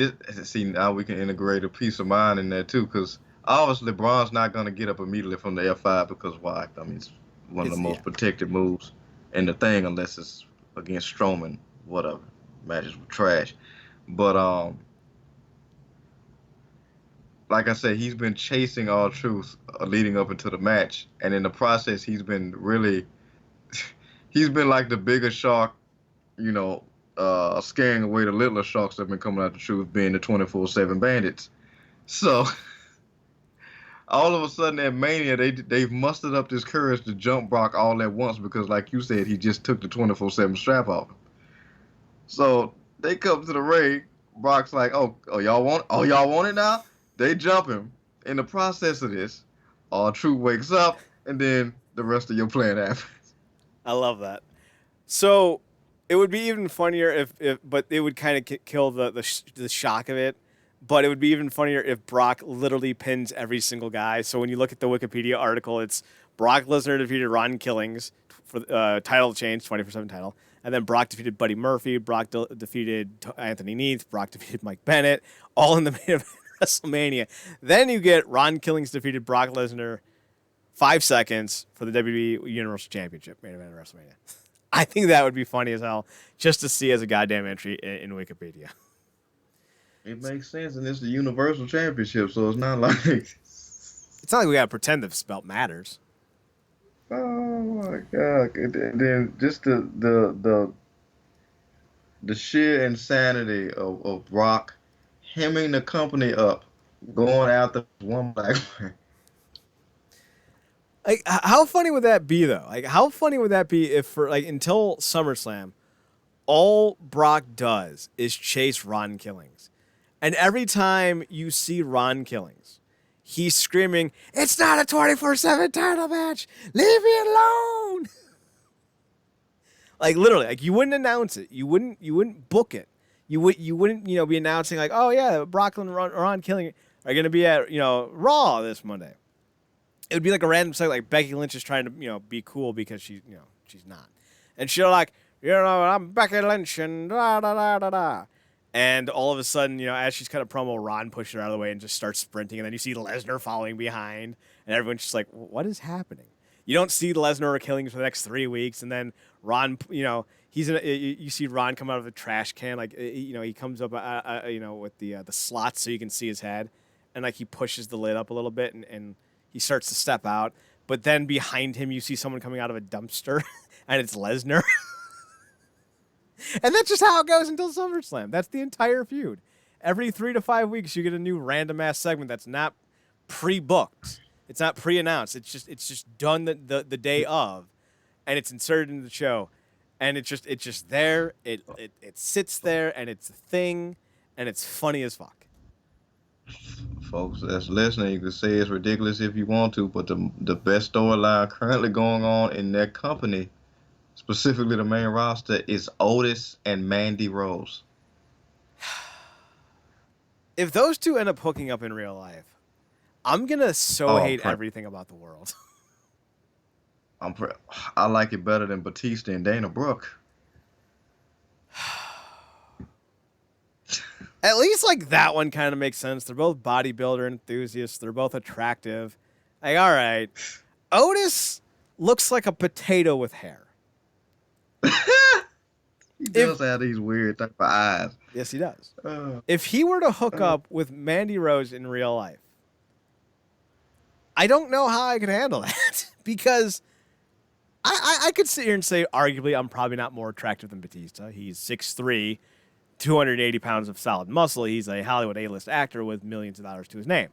now we can integrate a peace of mind in there, too, because obviously Braun's not going to get up immediately from the F5 because why? I mean, it's one of the most protected moves in the thing unless it's against Strowman, whatever. Matches were trash. But, like I said, he's been chasing R-Truth leading up into the match, and in the process, he's been like the bigger shark, scaring away the littler sharks that have been coming out the truth, being the 24/7 bandits. So all of a sudden at Mania, they've mustered up this courage to jump Brock all at once because, like you said, he just took the 24/7 strap off him. So they come to the ring. Brock's like, "Oh, y'all want it now?" They jump him. In the process of this, R-Truth wakes up, and then the rest of your plan happens. I love that. So it would be even funnier but it would kind of kill the shock of it. But it would be even funnier if Brock literally pins every single guy. So when you look at the Wikipedia article, it's Brock Lesnar defeated Ron Killings for title change, 24/7 title. And then Brock defeated Buddy Murphy. Brock defeated Anthony Neath. Brock defeated Mike Bennett. All in the main event of WrestleMania. Then you get Ron Killings defeated Brock Lesnar 5 seconds for the WWE Universal Championship main event of WrestleMania. I think that would be funny as hell just to see as a goddamn entry in Wikipedia. It makes sense, and it's the Universal Championship, so it's not like... It's not like we gotta pretend this belt matters. Oh, my God. And then just the sheer insanity of Brock hemming the company up, going after one black man. Like, how funny would that be, though? Like, how funny would that be if, until SummerSlam, all Brock does is chase Ron Killings. And every time you see Ron Killings, he's screaming, "It's not a 24/7 title match! Leave me alone!" Like literally, like you wouldn't announce it. You wouldn't book it. You wouldn't be announcing like, oh yeah, Brock and Ron Killing are going to be at Raw this Monday. It would be like a random site, like Becky Lynch is trying to be cool because she's not, and she'll like I'm Becky Lynch and da da da da da, and all of a sudden as she's kind of promo, Ron pushes her out of the way and just starts sprinting, and then you see Lesnar following behind, and everyone's just like, what is happening? You don't see Lesnar or Killings for the next 3 weeks, and then Ron, you see Ron come out of the trash can, like he comes up, with the slots so you can see his head, and like he pushes the lid up a little bit, and he starts to step out, but then behind him you see someone coming out of a dumpster, and it's Lesnar, and that's just how it goes until SummerSlam. That's the entire feud. Every 3 to 5 weeks you get a new random ass segment that's not pre-booked. It's not pre-announced. It's just done the day of, and it's inserted into the show, and it's just there. It sits there, and it's a thing, and it's funny as fuck. Folks that's listening, you can say it's ridiculous if you want to, but the best storyline currently going on in that company, specifically the main roster, is Otis and Mandy Rose. If those two end up hooking up in real life, I'm gonna hate everything about the world. I like it better than Batista and Dana Brooke. At least like that one kind of makes sense. They're both bodybuilder enthusiasts. They're both attractive. Like, all right, Otis looks like a potato with hair. He does have these weird type of eyes. Yes, he does. If he were to hook up with Mandy Rose in real life, I don't know how I could handle that because I could sit here and say, arguably, I'm probably not more attractive than Batista. He's 6'3", 280 pounds of solid muscle. He's a Hollywood A-list actor with millions of dollars to his name.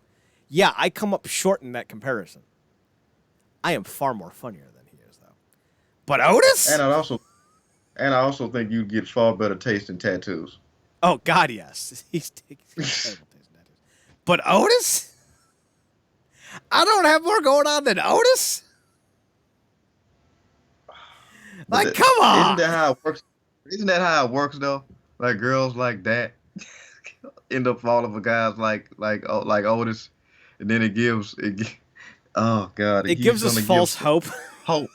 Yeah, I come up short in that comparison. I am far more funnier than he is, though. But Otis? And I also think you'd get far better taste in tattoos. Oh, God, yes. He's terrible taste in tattoos. But Otis? I don't have more going on than Otis? Like, come on. Isn't that how it works? Isn't that how it works, though? Like, girls like that end up falling for guys like Otis, and then it gives oh God, it gives us false hope. Hope.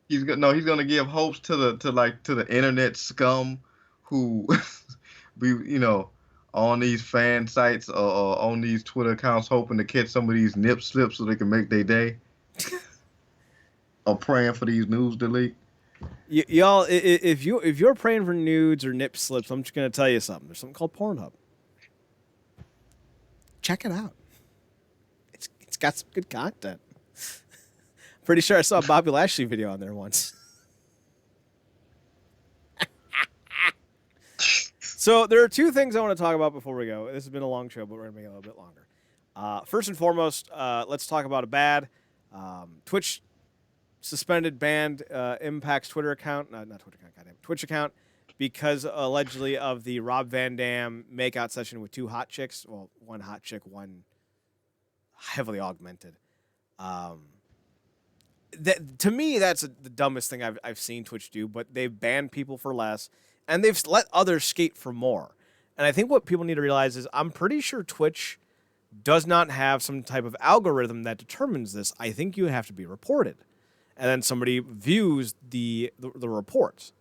He's gonna give hopes to the internet scum who be on these fan sites or on these Twitter accounts hoping to catch some of these nip slips so they can make their day. Or praying for these news delete. Y'all, if you're praying for nudes or nip slips, I'm just gonna tell you something. There's something called Pornhub. Check it out. It's got some good content. Pretty sure I saw a Bobby Lashley video on there once. So there are two things I want to talk about before we go. This has been a long show, but we're going to make it a little bit longer. First and foremost, let's talk about a bad Twitch suspended, banned Impact's Twitter account. Not Twitter account, goddamn. Twitch account because allegedly of the Rob Van Dam makeout session with two hot chicks. Well, one hot chick, one heavily augmented. To me, that's the dumbest thing I've seen Twitch do, but they've banned people for less, and they've let others skate for more. And I think what people need to realize is I'm pretty sure Twitch does not have some type of algorithm that determines this. I think you have to be reported, and then somebody views the reports.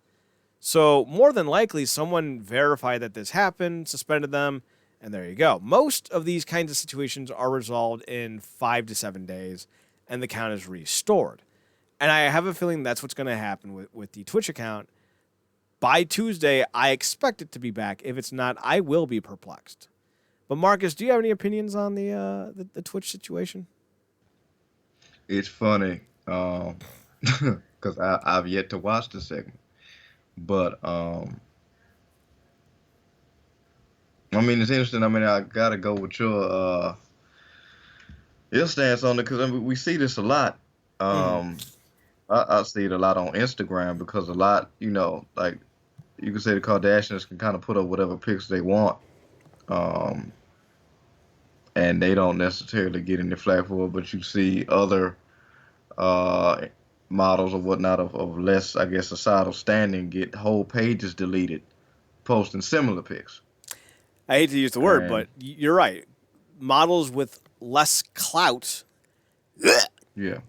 So more than likely, someone verified that this happened, suspended them, and there you go. Most of these kinds of situations are resolved in 5 to 7 days, and the account is restored. And I have a feeling that's what's going to happen with the Twitch account. By Tuesday, I expect it to be back. If it's not, I will be perplexed. But Marcus, do you have any opinions on the Twitch situation? It's funny, because I've yet to watch the segment. But, I mean, it's interesting. I mean, I got to go with your stance on it, because we see this a lot. I see it a lot on Instagram, because a lot, like, you can say the Kardashians can kind of put up whatever pics they want, and they don't necessarily get any flack for it, but you see other models or whatnot of less, I guess, societal standing get whole pages deleted, posting similar pics. I hate to use the word, And but you're right. Models with less clout. yeah,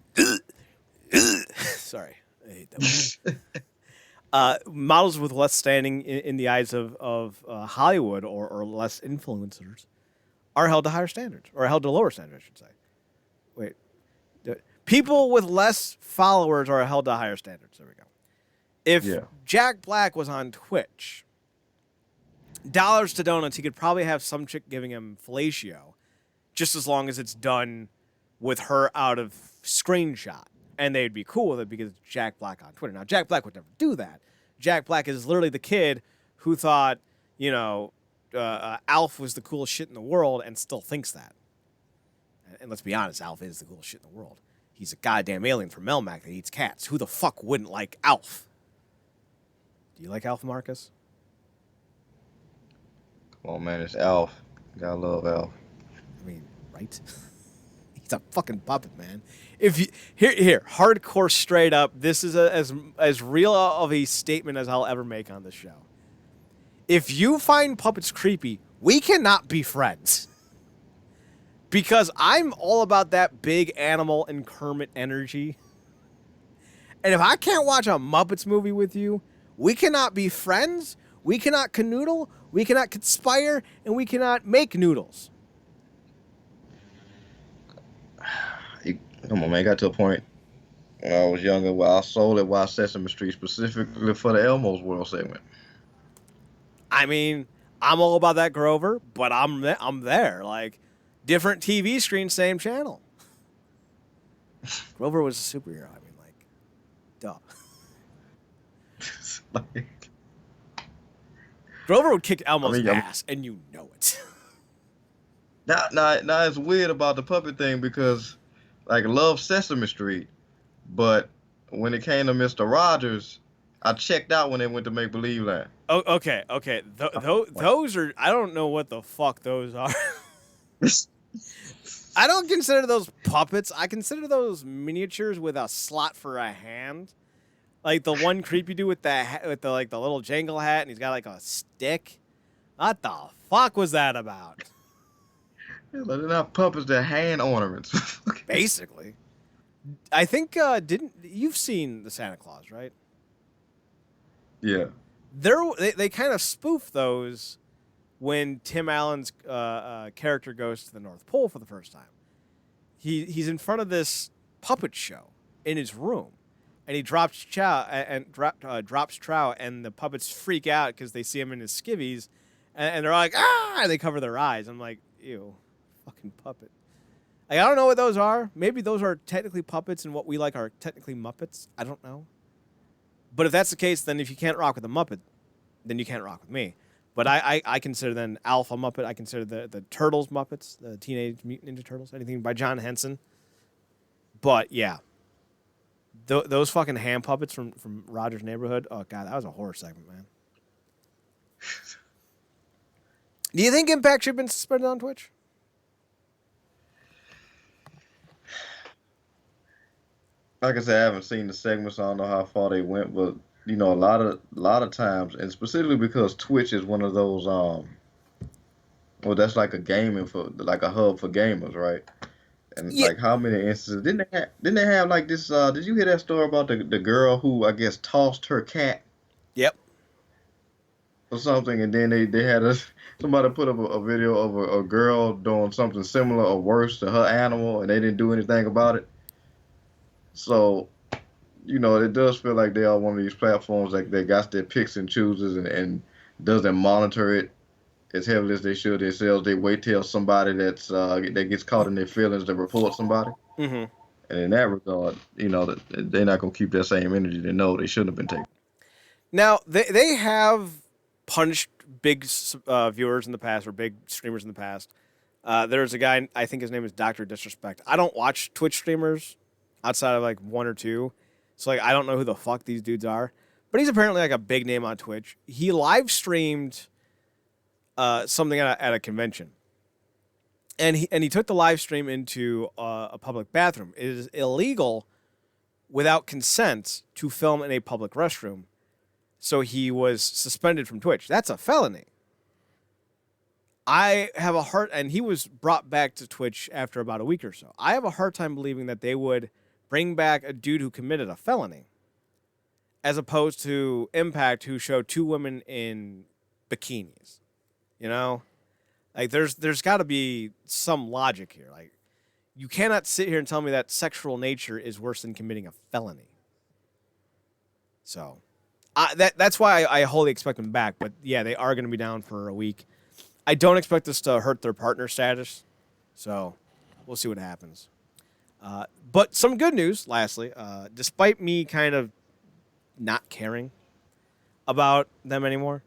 Sorry, I hate that word. Models with less standing in the eyes of Hollywood or less influencers are held to higher standards, or held to lower standards, I should say. Wait. People with less followers are held to higher standards. There we go. If yeah. Jack Black was on Twitch, dollars to donuts, he could probably have some chick giving him fellatio, just as long as it's done with her out of screenshot. And they'd be cool with it because it's Jack Black on Twitter. Now, Jack Black would never do that. Jack Black is literally the kid who thought, Alf was the coolest shit in the world and still thinks that. And let's be honest, Alf is the coolest shit in the world. He's a goddamn alien from Melmac that eats cats. Who the fuck wouldn't like Alf? Do you like Alf, Marcus? Come on, man, it's Alf. Gotta love Alf. I mean, right? He's a fucking puppet, man. If you here, hardcore straight up, this is as real of a statement as I'll ever make on this show. If you find puppets creepy, we cannot be friends. Because I'm all about that big animal and Kermit energy. And if I can't watch a Muppets movie with you, we cannot be friends, we cannot canoodle, we cannot conspire, and we cannot make noodles. Come on, man. It got to a point when I was younger where I sold it Watch Sesame Street specifically for the Elmo's World segment. I mean, I'm all about that Grover, but I'm there. Like, different TV screen, same channel. Grover was a superhero. I mean, like, duh. Like, Grover would kick Elmo's ass, and you know it. now it's weird about the puppet thing because, like, I love Sesame Street, but when it came to Mr. Rogers, I checked out when they went to Make Believe Land. Oh, okay. Those are, I don't know what the fuck those are. I don't consider those puppets. I consider those miniatures with a slot for a hand. Like the one creepy dude with the little jangle hat, and he's got like a stick. What the fuck was that about? Yeah, they're not puppets; they're hand ornaments. Basically, I think you've seen the Santa Claus, right? Yeah. They kind of spoof those when Tim Allen's character goes to the North Pole for the first time. He's in front of this puppet show in his room, and he drops trout, and the puppets freak out because they see him in his skivvies, and they're like, ah! And they cover their eyes. I'm like, ew, fucking puppet. Like, I don't know what those are. Maybe those are technically puppets, and what we like are technically Muppets. I don't know. But if that's the case, then if you can't rock with a Muppet, then you can't rock with me. But I consider then Alpha Muppet. I consider the Turtles Muppets, the Teenage Mutant Ninja Turtles, anything by John Henson. But yeah, those fucking hand puppets from Roger's Neighborhood. Oh god, that was a horror segment, man. Do you think Impact should have been suspended on Twitch? Like I said, I haven't seen the segments, so I don't know how far they went, but a lot of times, and specifically because Twitch is one of those that's like a gaming like a hub for gamers, right? And Yeah. like how many instances didn't they have like this did you hear that story about the girl who I guess tossed her cat Yep. or something, and then they had somebody put up a video of a girl doing something similar or worse to her animal, and they didn't do anything about it. So, it does feel like they are one of these platforms like they got their picks and chooses and doesn't monitor it as heavily as they should themselves. They wait till somebody that gets caught in their feelings to report somebody. Mm-hmm. And in that regard, they're not gonna keep that same energy. They know they shouldn't have been taken. Now they have punished big viewers in the past or big streamers in the past. There's a guy, I think his name is Dr. Disrespect. I don't watch Twitch streamers outside of like one or two. So like I don't know who the fuck these dudes are. But he's apparently like a big name on Twitch. He live streamed something at a convention. And he took the live stream into a public bathroom. It is illegal without consent to film in a public restroom. So he was suspended from Twitch. That's a felony. I have a hard, and he was brought back to Twitch after about a week or so. I have a hard time believing that they would bring back a dude who committed a felony, as opposed to Impact, who showed 2 women in bikinis. You know, like there's got to be some logic here. Like, you cannot sit here and tell me that sexual nature is worse than committing a felony. So, that's why I wholly expect them back. But yeah, they are going to be down for a week. I don't expect this to hurt their partner status, so we'll see what happens. But some good news, lastly, despite me kind of not caring about them anymore,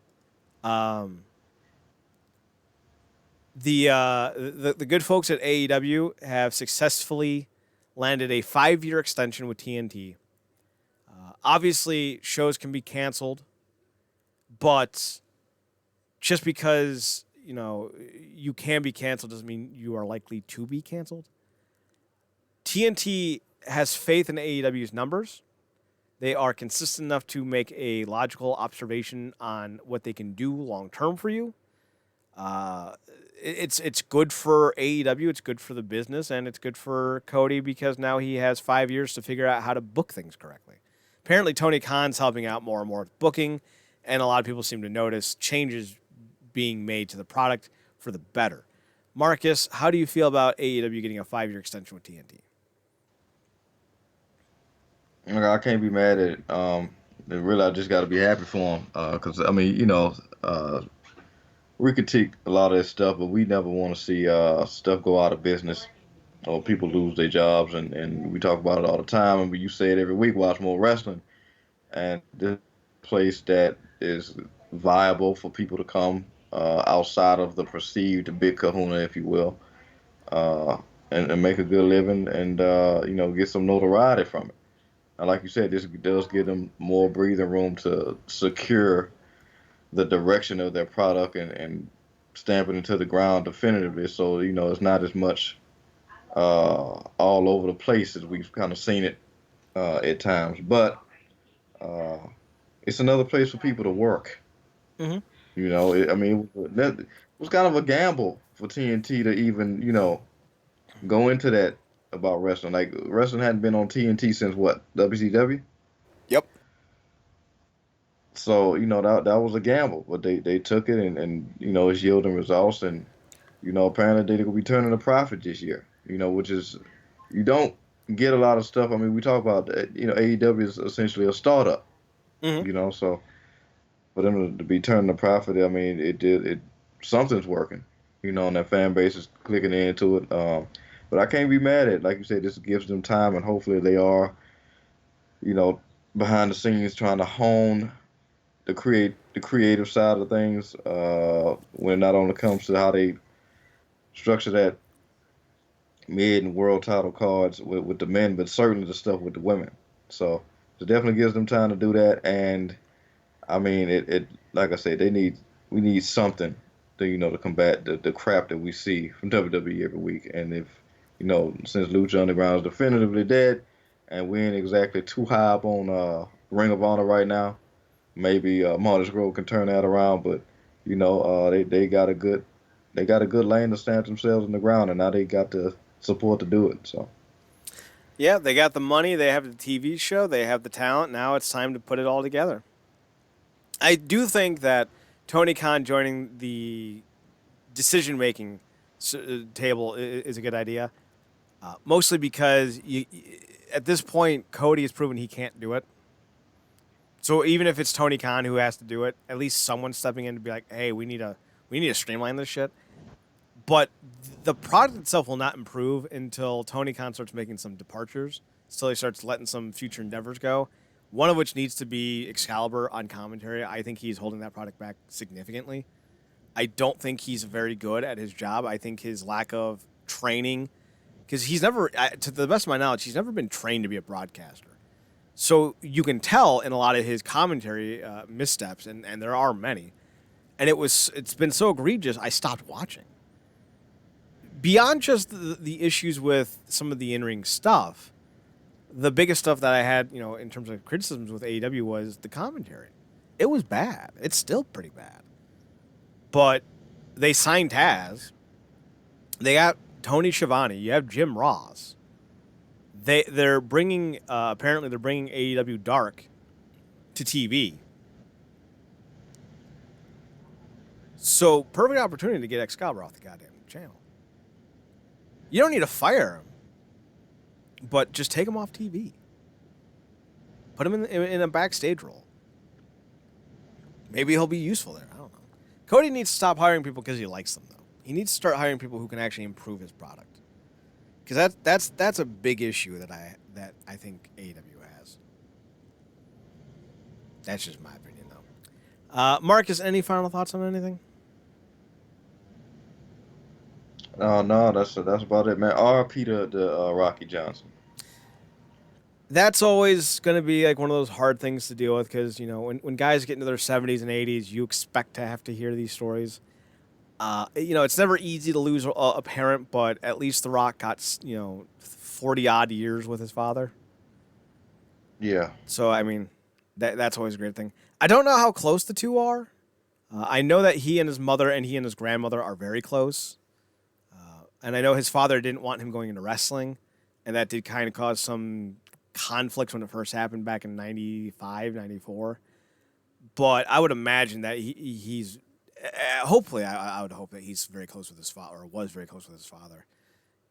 the good folks at AEW have successfully landed a 5-year extension with TNT. Obviously, shows can be canceled, but just because you can be canceled doesn't mean you are likely to be canceled. TNT has faith in AEW's numbers. They are consistent enough to make a logical observation on what they can do long term for you. It's good for AEW, it's good for the business, and it's good for Cody because now he has 5 years to figure out how to book things correctly. Apparently, Tony Khan's helping out more and more with booking, and a lot of people seem to notice changes being made to the product for the better. Marcus, how do you feel about AEW getting a 5-year extension with TNT? I can't be mad at it. Really, I just got to be happy for him. Because, we critique a lot of this stuff, but we never want to see stuff go out of business or people lose their jobs. And we talk about it all the time. And you say it every week, watch more wrestling. And this place that is viable for people to come outside of the perceived big kahuna, if you will, and make a good living and, get some notoriety from it. And like you said, this does give them more breathing room to secure the direction of their product and stamp it into the ground definitively. So, it's not as much all over the place as we've kind of seen it at times. But it's another place for people to work. Mm-hmm. It was kind of a gamble for TNT to even, go into that about wrestling. Like, wrestling hadn't been on TNT since what? WCW? Yep. So, that was a gamble, but they took it and it's yielding results. And, apparently they're going to be turning a profit this year, which is, you don't get a lot of stuff. I mean, we talk about, AEW is essentially a startup, Mm-hmm. So for them to be turning a profit, I mean, something's working, and that fan base is clicking into it. But I can't be mad at it. Like you said, this gives them time, and hopefully they are, behind the scenes trying to hone the creative side of things when it not only comes to how they structure that mid and world title cards with the men, but certainly the stuff with the women. So it definitely gives them time to do that. And I mean, it like I said, we need something to to combat the crap that we see from WWE every week. And if since Lucha Underground is definitively dead, and we ain't exactly too high up on Ring of Honor right now, maybe Martyrs Road can turn that around. But they got a good lane to stamp themselves in the ground, and now they got the support to do it. So Yeah, they got the money, they have the TV show, they have the talent. Now it's time to put it all together. I do think that Tony Khan joining the decision-making table is a good idea, mostly because at this point, Cody has proven he can't do it. So even if it's Tony Khan who has to do it, at least someone's stepping in to be like, hey, we need to streamline this shit. But the product itself will not improve until Tony Khan starts making some departures, until he starts letting some future endeavors go, one of which needs to be Excalibur on commentary. I think he's holding that product back significantly. I don't think he's very good at his job. I think his lack of training, because he's never, to the best of my knowledge, he's never been trained to be a broadcaster. So you can tell in a lot of his commentary missteps, and there are many. And it's been so egregious, I stopped watching. Beyond just the issues with some of the in-ring stuff, the biggest stuff that I had, in terms of criticisms with AEW was the commentary. It was bad. It's still pretty bad. But they signed Taz. They got Tony Schiavone. You have Jim Ross. They're bringing apparently they're bringing AEW Dark to TV. So perfect opportunity to get Excalibur off the goddamn channel. You don't need to fire him, but just take him off TV. Put him in a backstage role. Maybe he'll be useful there. I don't know. Cody needs to stop hiring people because he likes them, though. He needs to start hiring people who can actually improve his product. Because that's a big issue that I think AEW has. That's just my opinion, though. Marcus, any final thoughts on anything? No, that's about it, man. R.I.P. to Rocky Johnson. That's always going to be like one of those hard things to deal with because, when guys get into their 70s and 80s, you expect to have to hear these stories. It's never easy to lose a parent, but at least The Rock got, 40-odd years with his father. Yeah. So, I mean, that's always a great thing. I don't know how close the two are. I know that he and his mother and he and his grandmother are very close. And I know his father didn't want him going into wrestling, and that did kind of cause some conflicts when it first happened back in 95, 94. But I would imagine that he's hopefully I would hope that he's very close with his father, or was very close with his father,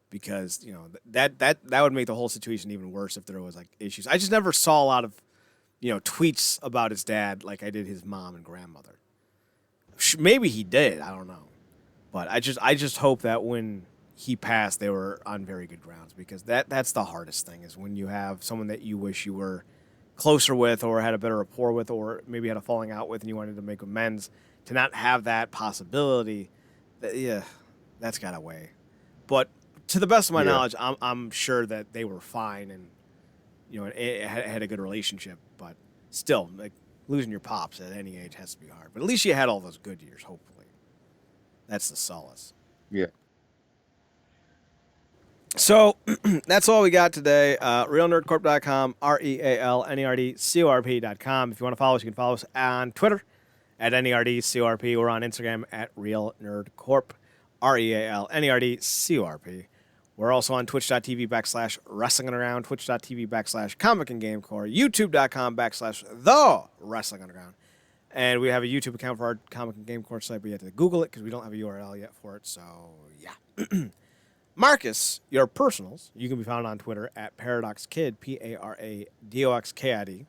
because that would make the whole situation even worse if there was like issues. I just never saw a lot of tweets about his dad like I did his mom and grandmother. Maybe he did, I don't know, but I just hope that when he passed, they were on very good grounds, because that's the hardest thing, is when you have someone that you wish you were closer with or had a better rapport with or maybe had a falling out with and you wanted to make amends, to not have that possibility. That's got to weigh. But to the best of my knowledge, I'm sure that they were fine and it had a good relationship. But still, like, losing your pops at any age has to be hard. But at least you had all those good years, hopefully. That's the solace. Yeah. So that's all we got today. RealNerdCorp.com, RealNerdCorp.com. If you want to follow us, you can follow us on Twitter at NERDCORP. We're on Instagram at RealNerdCorp, RealNERDCORP. We're also on Twitch.tv/WrestlingUnderground, Twitch.tv/Comic and GameCorp, YouTube.com/The Wrestling Underground. And we have a YouTube account for our Comic and GameCorp site, but you have to Google it because we don't have a URL yet for it. So, yeah. Marcus, your personals, you can be found on Twitter at ParadoxKid, ParadoxKid.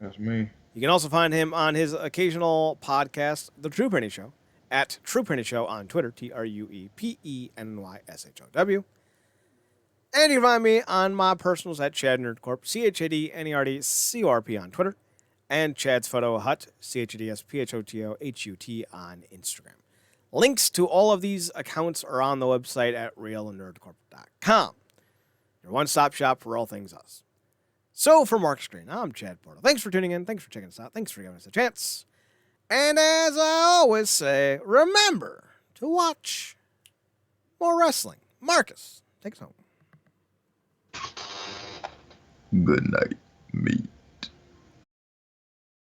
That's me. You can also find him on his occasional podcast, The True Penny Show, at True Penny Show on Twitter, TruePennyShow. And you can find me on my personals at Chad Nerdcorp, ChadNerdCorp on Twitter, and Chad's Photo Hut, ChadsphotoHut on Instagram. Links to all of these accounts are on the website at RealNerdCorp.com. Your one-stop shop for all things us. So for Mark Screen, I'm Chad Porter. Thanks for tuning in. Thanks for checking us out. Thanks for giving us a chance. And as I always say, remember to watch more wrestling. Marcus, take us home. Good night, me.